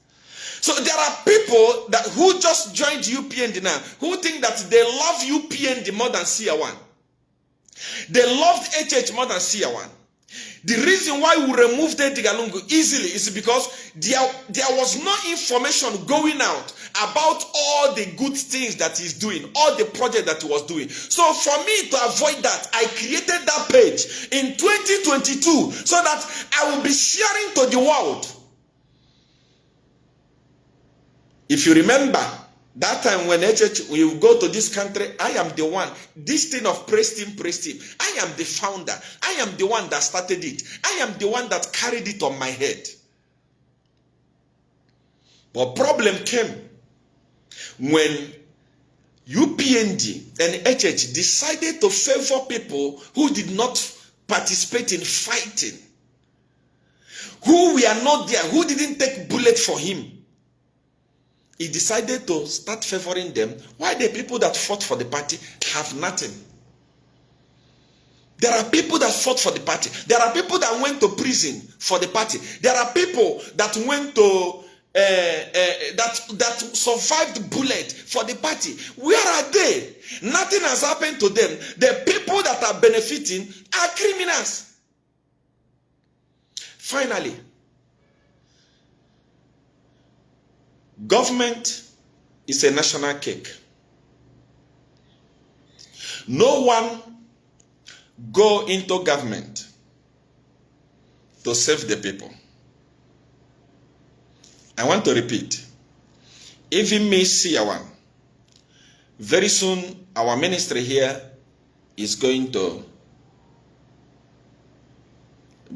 So there are people who just joined UPND now, who think that they love UPND more than SEER1. They loved HH more than SEER1. The reason why we removed Edgar Lungu easily is because there was no information going out about all the good things that he's doing, all the project that he was doing. So for me to avoid that, I created that page in 2022 so that I will be sharing to the world. If you remember, that time when we go to this country, I am the one. This thing of praise team. I am the founder. I am the one that started it. I am the one that carried it on my head. But problem came when UPND and HH decided to favor people who did not participate in fighting, who were not there, who didn't take bullet for him. He decided to start favoring them, while the people that fought for the party have nothing. There are people that fought for the party. There are people that went to prison for the party. There are people that went to that survived bullet for the party. Where are they? Nothing has happened to them. The people that are benefiting are criminals. Finally, government is a national cake. No one go into government to save the people. I want to repeat. Even me, SEER1, very soon our ministry here is going to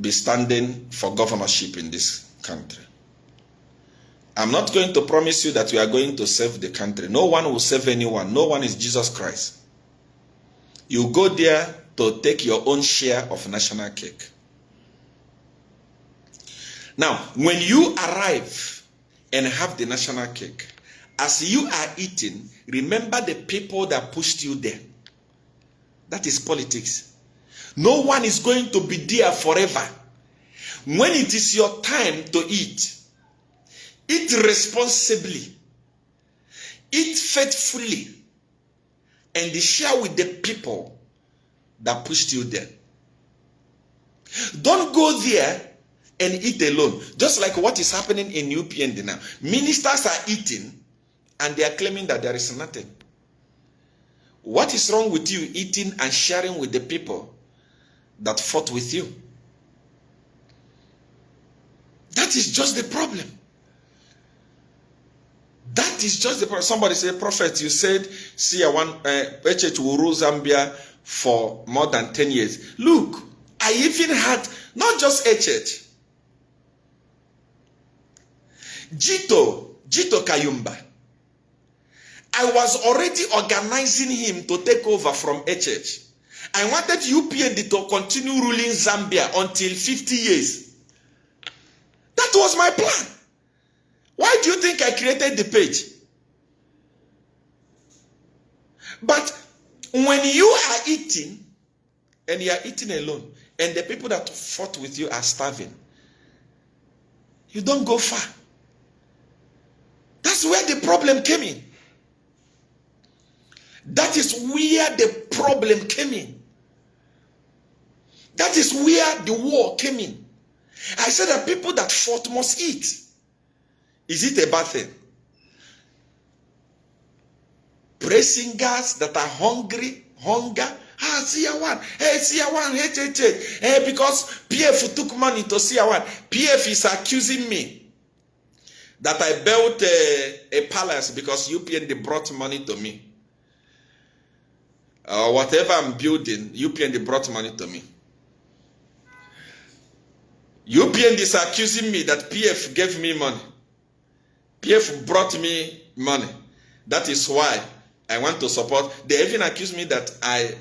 be standing for governorship in this country. I'm not going to promise you that we are going to save the country. No one will save anyone. No one is Jesus Christ. You go there to take your own share of national cake. Now, when you arrive and have the national cake, as you are eating, remember the people that pushed you there. That is politics. No one is going to be there forever. When it is your time to eat, eat responsibly, eat faithfully, and share with the people that pushed you there. Don't go there and eat alone. Just like what is happening in UPND now. Ministers are eating and they are claiming that there is nothing. What is wrong with you eating and sharing with the people that fought with you? That is just the problem. That is just the problem. Somebody said, Prophet, you said SEER1 HH will rule Zambia for more than 10 years. Look, I even had not just HH. Jito Kayumba. I was already organizing him to take over from HH. I wanted UPND to continue ruling Zambia until 50 years. That was my plan. Why do you think I created the page? But when you are eating, and you are eating alone, and the people that fought with you are starving, you don't go far. That's where the problem came in. That is where the problem came in. That is where the war came in. I said that people that fought must eat. Is it a bad thing? Praising guys that are hunger. SEER1, hey, SEER1, hey, because PF took money to SEER1. PF is accusing me that I built a palace because UPND brought money to me. Whatever I'm building, UPND brought money to me. UPND is accusing me that PF gave me money. PF brought me money. That is why I want to support. They even accuse me that I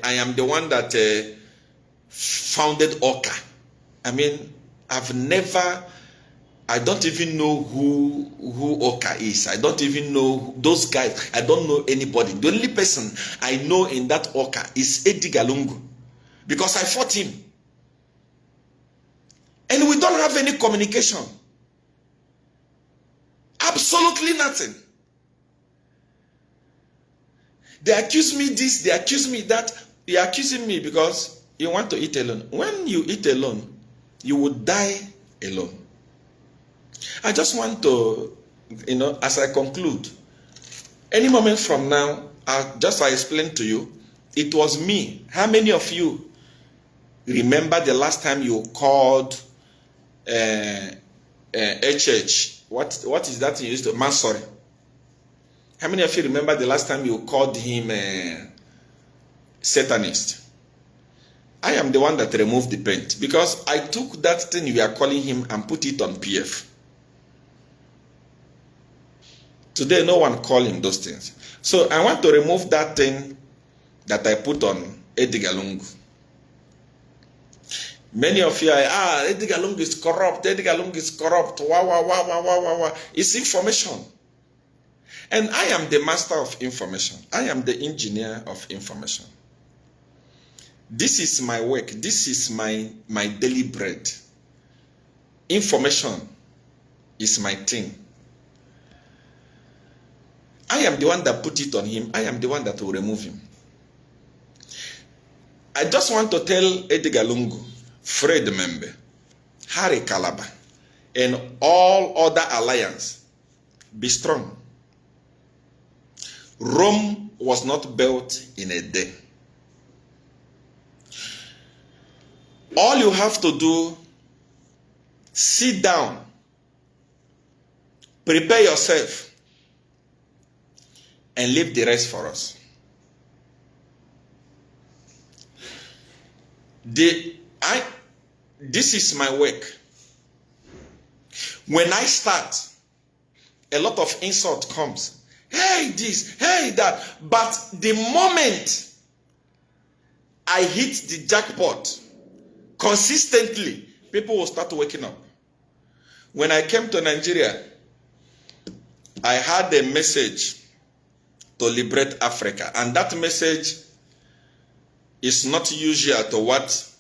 am the one that founded OCA. I mean, I don't even know who OCA is. I don't even know those guys. I don't know anybody. The only person I know in that OCA is Edgar Lungu, because I fought him. And we don't have any communication. Absolutely nothing. They accuse me this, they accuse me that. They are accusing me because you want to eat alone. When you eat alone, you will die alone. I just want to, as I conclude, any moment from now, I explained to you, it was me. How many of you remember the last time you called HH? What is that you used to? Sorry. How many of you remember the last time you called him Satanist? I am the one that removed the paint, because I took that thing you are calling him and put it on PF. Today, no one call him those things. So I want to remove that thing that I put on Edgar Lungu. Many of you are, Edgar Lungu is corrupt. Edgar Lungu is corrupt. Wow. It's information. And I am the master of information. I am the engineer of information. This is my work. This is my daily bread. Information is my thing. I am the one that put it on him. I am the one that will remove him. I just want to tell Edgar Lungu, Fred Membe, Harry Kalaba, and all other alliance, be strong. Rome was not built in a day. All you have to do, sit down, prepare yourself, and leave the rest for us. This is my work. When I start, a lot of insult comes. Hey this, hey that. But the moment I hit the jackpot consistently, people will start waking up. When I came to Nigeria, I had a message to liberate Africa. And that message is not usual to what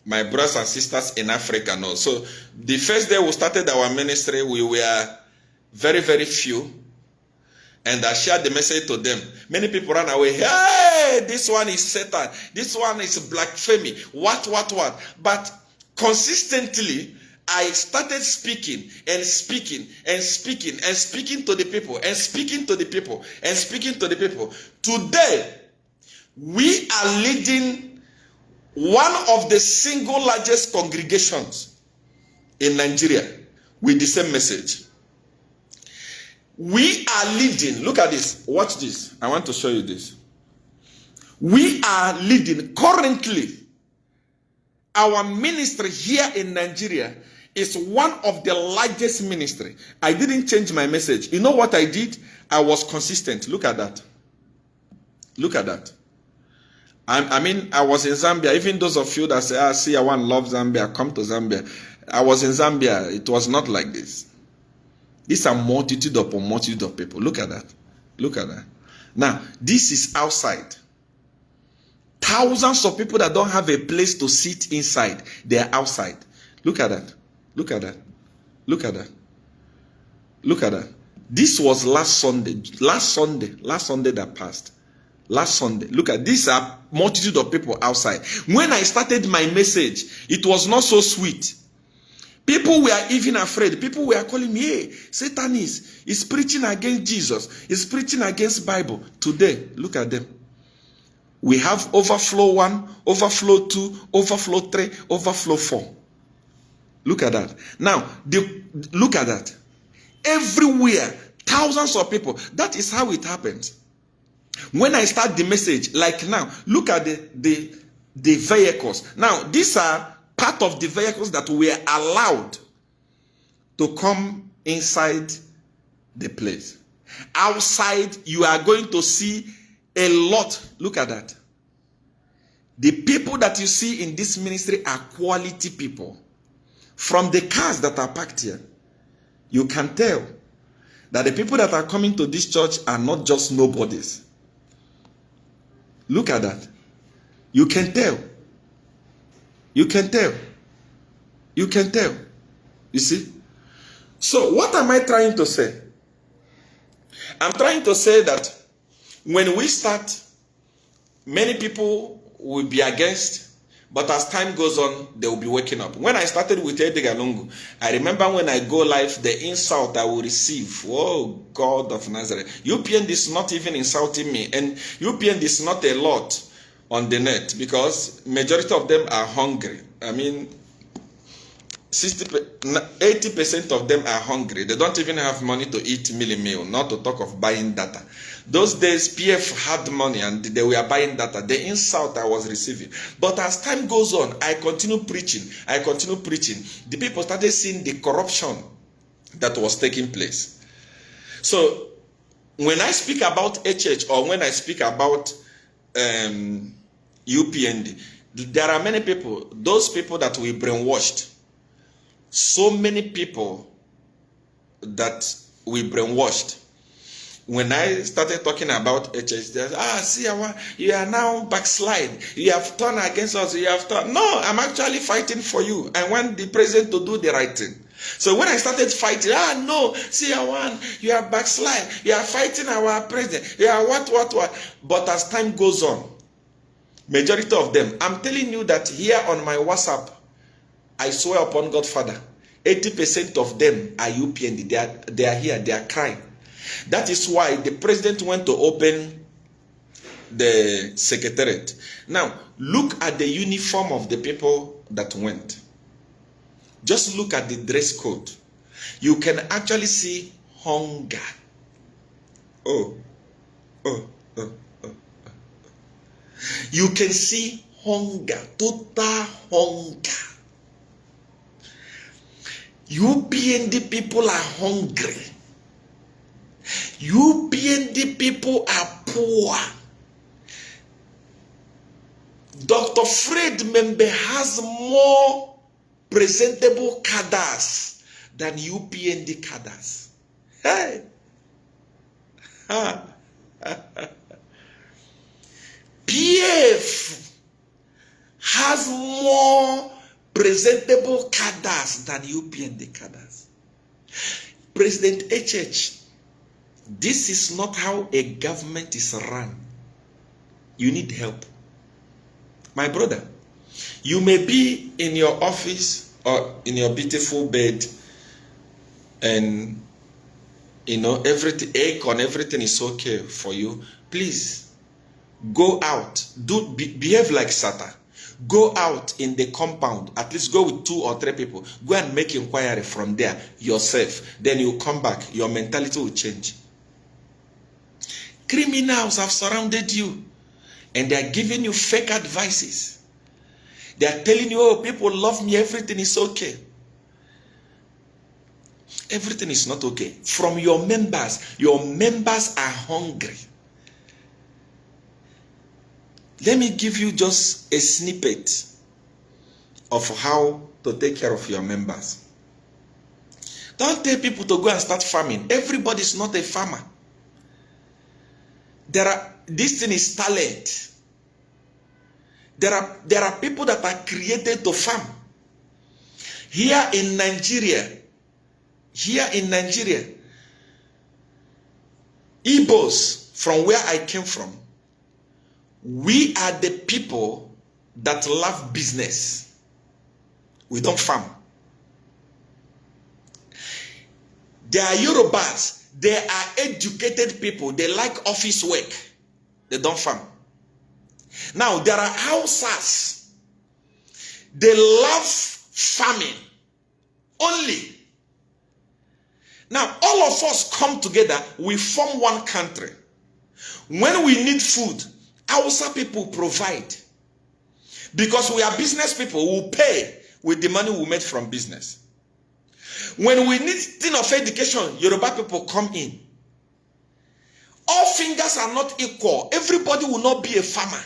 my brothers and sisters in Africa know. So the first day we started our ministry, we were very, very few. And I shared the message to them. Many people ran away. Hey, this one is Satan. This one is blasphemy. What? But consistently, I started speaking and speaking and speaking and speaking to the people and speaking to the people and speaking to the people. Today, we are leading one of the single largest congregations in Nigeria with the same message. We are leading. Look at this. Watch this. I want to show you this. We are leading currently. Our ministry here in Nigeria is one of the largest ministry. I didn't change my message. You know what I did? I was consistent. Look at that. Look at that. I mean, I was in Zambia. Even those of you that say, SEER1 loves Zambia, come to Zambia. I was in Zambia. It was not like this. These are multitude upon multitude of people. Look at that. Look at that. Now, this is outside. Thousands of people that don't have a place to sit inside, they are outside. Look at that. Look at that. Look at that. Look at that. This was last Sunday. Last Sunday that passed. Last Sunday. Look at these are multitude of people outside. When I started my message, it was not so sweet. People were even afraid. People were calling me, hey, Satan is preaching against Jesus. He's preaching against Bible. Today, look at them. We have overflow 1, overflow 2, overflow 3, overflow 4. Look at that. Now, look at that. Everywhere, thousands of people. That is how it happens. When I start the message, like now, look at the vehicles. Now, these are part of the vehicles that were allowed to come inside the place. Outside, you are going to see a lot. Look at that. The people that you see in this ministry are quality people. From the cars that are parked here, you can tell that the people that are coming to this church are not just nobodies. Look at that. You can tell. You can tell. You can tell. You see? So what am I trying to say? I'm trying to say that when we start, many people will be against, but as time goes on, they will be waking up. When I started with Edgar Lungu, I remember when I go live, the insult I will receive. Oh, God of Nazareth. UPN is not even insulting me. And UPN is not a lot on the net because majority of them are hungry. I mean, 80% of them are hungry. They don't even have money to eat meal, not to talk of buying data. Those days, PF had money and they were buying data. The insult I was receiving. But as time goes on, I continue preaching. The people started seeing the corruption that was taking place. So, when I speak about HH or when I speak about UPND, there are many people, those people that we brainwashed. So many people that we brainwashed. When I started talking about HH, they said, SEER1, you are now backslide. You have turned against us. You have turned. No, I'm actually fighting for you. I want the president to do the right thing. So when I started fighting, no, SEER1, you are backslide. You are fighting our president. You are what. But as time goes on, majority of them, I'm telling you that here on my WhatsApp, I swear upon God Father, 80% of them are UPND. They are here. They are crying. That is why the president went to open the secretariat. Now, look at the uniform of the people that went. Just look at the dress code. You can actually see hunger. You can see hunger, total hunger. UPND people are hungry. UPND people are poor. Dr. Fred Membe has more presentable cadres than UPND cadres. Hey! PF has more presentable cadres than UPND cadres. President HH, this is not how a government is run. You need help. My brother, you may be in your office or in your beautiful bed and everything is okay for you. Please go out, behave like Sata. Go out in the compound, at least go with 2 or 3 people. Go and make inquiry from there yourself. Then you come back, your mentality will change. Criminals have surrounded you and they are giving you fake advices. They are telling you, oh, people love me, everything is okay. Everything is not okay. From your members are hungry. Let me give you just a snippet of how to take care of your members. Don't tell people to go and start farming. Everybody is not a farmer. This thing is talent. There are people that are created to farm. Here in Nigeria, Igbos, from where I came from, we are the people that love business. We don't farm. There are Yorubas. They are educated people. They like office work. They don't farm. Now, there are Hausas. They love farming only. Now, all of us come together. We form one country. When we need food, Hausa people provide. Because we are business people, we will pay with the money we made from business. When we need thing of education, Yoruba people come in. All fingers are not equal. Everybody will not be a farmer.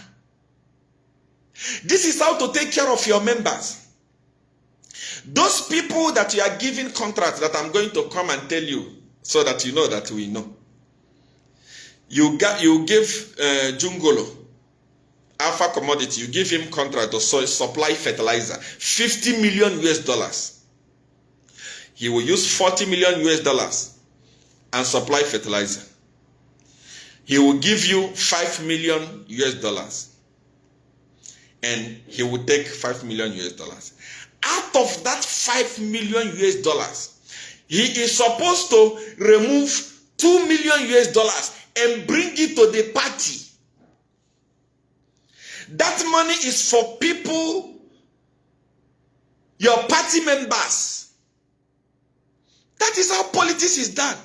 This is how to take care of your members. Those people that you are giving contracts that I'm going to come and tell you so that you know that we know. You give Jungolo, Alpha Commodity, you give him contract to supply fertilizer, $50 million. He will use $40 million and supply fertilizer. He will give you $5 million and he will take $5 million. Out of that $5 million, he is supposed to remove $2 million and bring it to the party. That money is for people, your party members. That is how politics is done.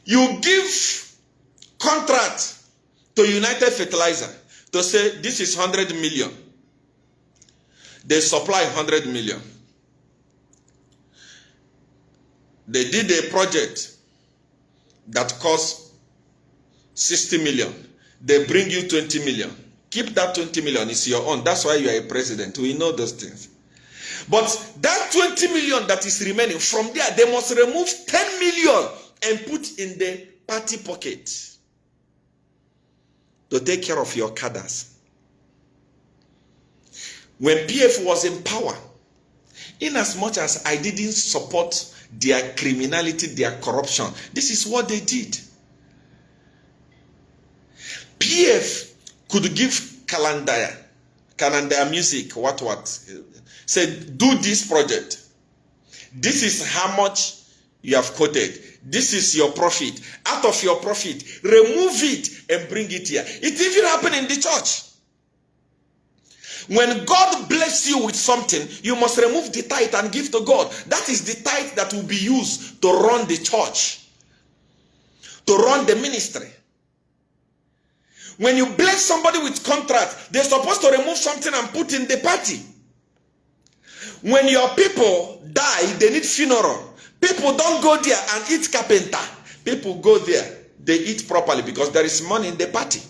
You give contract to United Fertilizer to say this is 100 million. They supply 100 million. They did a project that cost 60 million. They bring you 20 million. Keep that 20 million, it's your own. That's why you are a president. We know those things. But that 20 million that is remaining, from there, they must remove 10 million and put in the party pocket to take care of your cadres. When PF was in power, in as much as I didn't support their criminality, their corruption, this is what they did. PF could give Kalandaya music, said, do this project. This is how much you have quoted. This is your profit. Out of your profit, remove it and bring it here. It even happened in the church. When God bless you with something, you must remove the tithe and give to God. That is the tithe that will be used to run the church, to run the ministry. When you bless somebody with contract, they're supposed to remove something and put in the party. When your people die, they need funeral. People don't go there and eat carpenter. People go there, they eat properly because there is money in the party.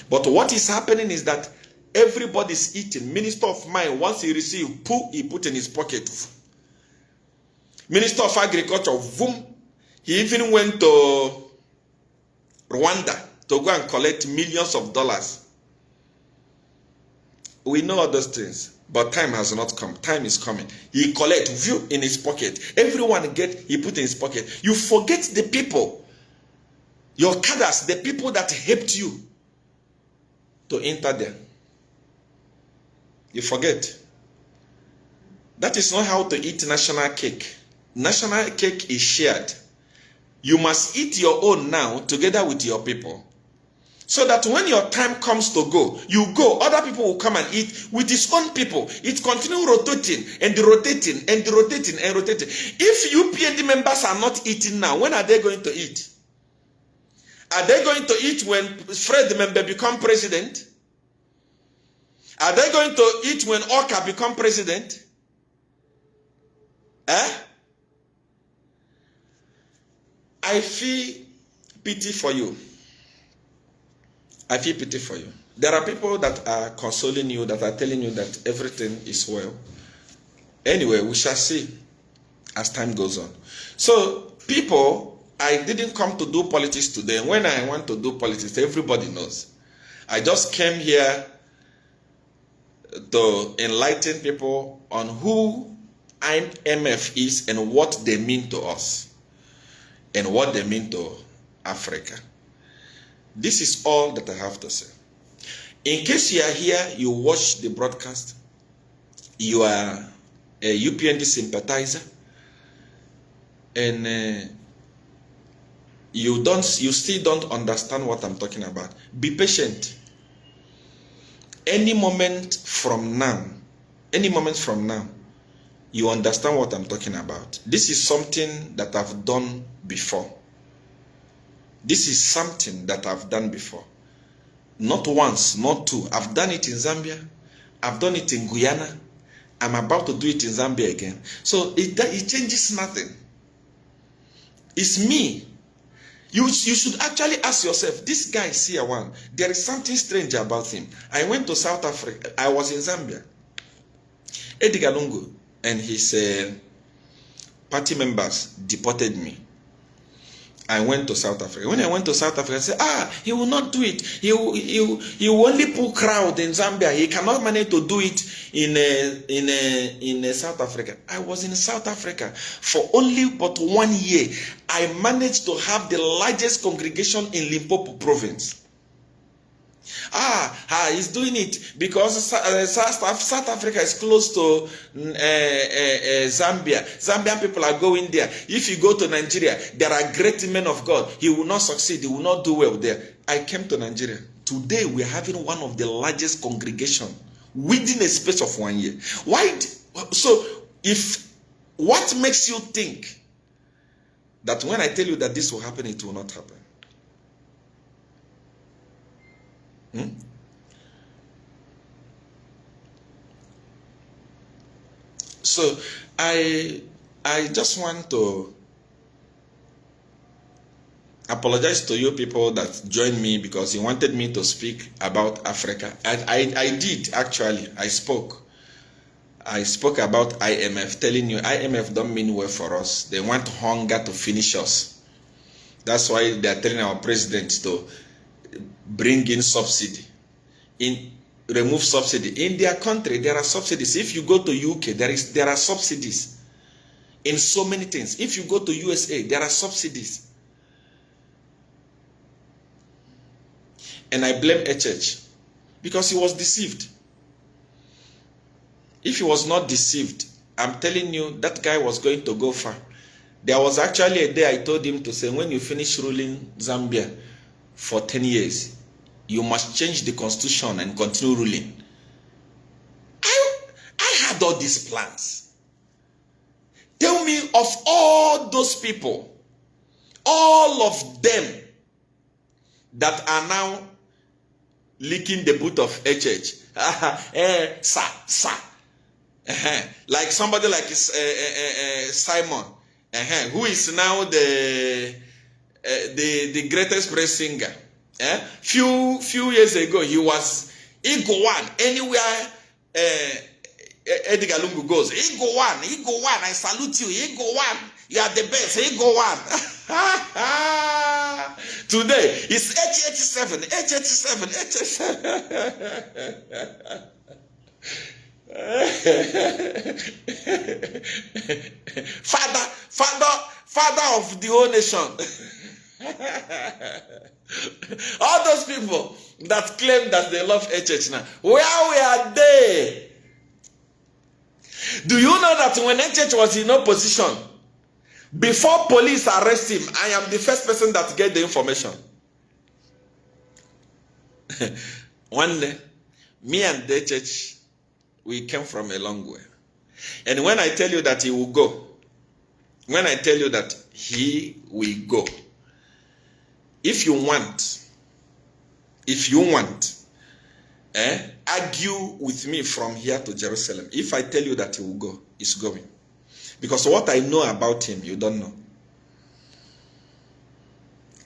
But what is happening is that everybody's eating. Minister of Mine, once he received, he put in his pocket. Minister of Agriculture, boom, he even went to Rwanda to go and collect millions of dollars. We know all those things, but time has not come. Time is coming. He collect view in his pocket. Everyone he put in his pocket. You forget the people, your cadres, the people that helped you to enter there. You forget. That is not how to eat national cake. National cake is shared. You must eat your own now together with your people. So that when your time comes to go, you go, other people will come and eat with his own people. It continues rotating and rotating and rotating and rotating. If UPND members are not eating now, when are they going to eat? Are they going to eat when Fred member become president? Are they going to eat when Oka become president? I feel pity for you. I feel pity for you. There are people that are consoling you, that are telling you that everything is well. Anyway, we shall see as time goes on. So, people, I didn't come to do politics today. When I want to do politics, everybody knows. I just came here to enlighten people on who IMF is and what they mean to us and what they mean to Africa. This is all that I have to say. In case you are here, you watch the broadcast, you are a UPND sympathizer, and you still don't understand what I'm talking about. Be patient. Any moment from now, you understand what I'm talking about. This is something that I've done before. This is something that I've done before. Not once, not two. I've done it in Zambia. I've done it in Guyana. I'm about to do it in Zambia again. So it changes nothing. It's me. You should actually ask yourself, this guy SEER1, there is something strange about him. I went to South Africa. I was in Zambia. Edgar Lungu and his party members deported me. I went to South Africa. When I went to South Africa, I said, he will not do it. He will only pull crowd in Zambia. He cannot manage to do it in South Africa. I was in South Africa for only but 1 year. I managed to have the largest congregation in Limpopo province. He's doing it because South Africa is close to Zambia. Zambian people are going there. If you go to Nigeria, there are great men of God. He will not succeed. He will not do well there. I came to Nigeria. Today, we are having one of the largest congregations within a space of 1 year. Why? So, what makes you think that when I tell you that this will happen, it will not happen? So I just want to apologize to you people that joined me because you wanted me to speak about Africa. I did actually. I spoke about IMF, telling you IMF don't mean well for us. They want hunger to finish us. That's why they are telling our president to bring in subsidy, remove subsidy. In their country, there are subsidies. If you go to UK, there are subsidies in so many things. If you go to USA, there are subsidies. And I blame HH because he was deceived. If he was not deceived, I'm telling you, that guy was going to go far. There was actually a day I told him to say, when you finish ruling Zambia for 10 years, you must change the constitution and continue ruling. I had all these plans. Tell me of all those people, all of them that are now licking the boot of HH. Sir. Like somebody like Simon, who is now the greatest praise singer. Few years ago, he was Ego One. Anywhere Edgar Lungu goes, Ego One, I salute you, Ego One. You are the best, Ego One. Today, it's H87. Father of the whole nation. All those people that claim that they love HH now, where are they? Do you know that when HH was in opposition, before police arrest him, I am the first person that get the information. One day, me and the HH, we came from a long way. And when I tell you that he will go, if you want, argue with me from here to Jerusalem. If I tell you that he will go, he's going. Because what I know about him, you don't know.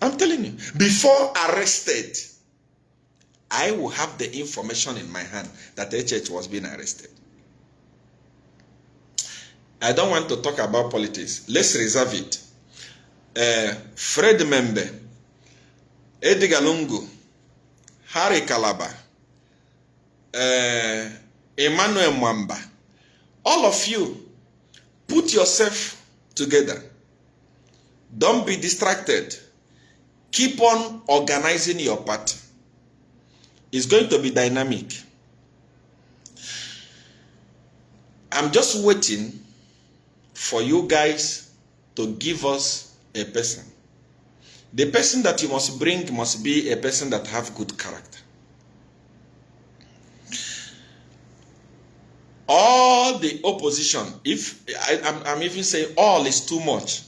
I'm telling you, before arrested, I will have the information in my hand that HH was being arrested. I don't want to talk about politics. Let's reserve it. Fred Membe, Edgar Lungu, Harry Kalaba, Emmanuel Mwamba, all of you, put yourself together. Don't be distracted. Keep on organizing your party. It's going to be dynamic. I'm just waiting for you guys to give us a person. The person that you must bring must be a person that have good character. All the opposition, if I'm even saying all is too much.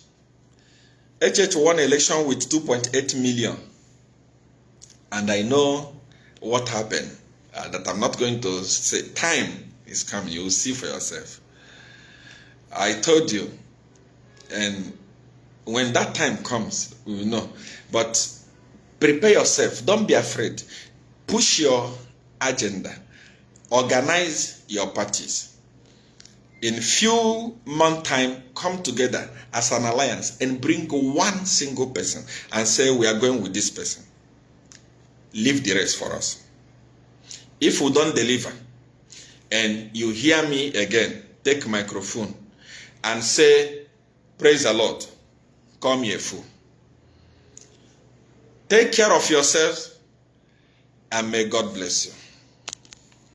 HH won election with 2.8 million. And I know what happened. That I'm not going to say. Time is coming. You will see for yourself. I told you. And when that time comes, we will know. But prepare yourself. Don't be afraid. Push your agenda. Organize your parties. In few months' time, come together as an alliance and bring one single person and say, we are going with this person. Leave the rest for us. If we don't deliver, and you hear me again, take microphone and say, praise the Lord, come here, fool. Take care of yourself, and may God bless you.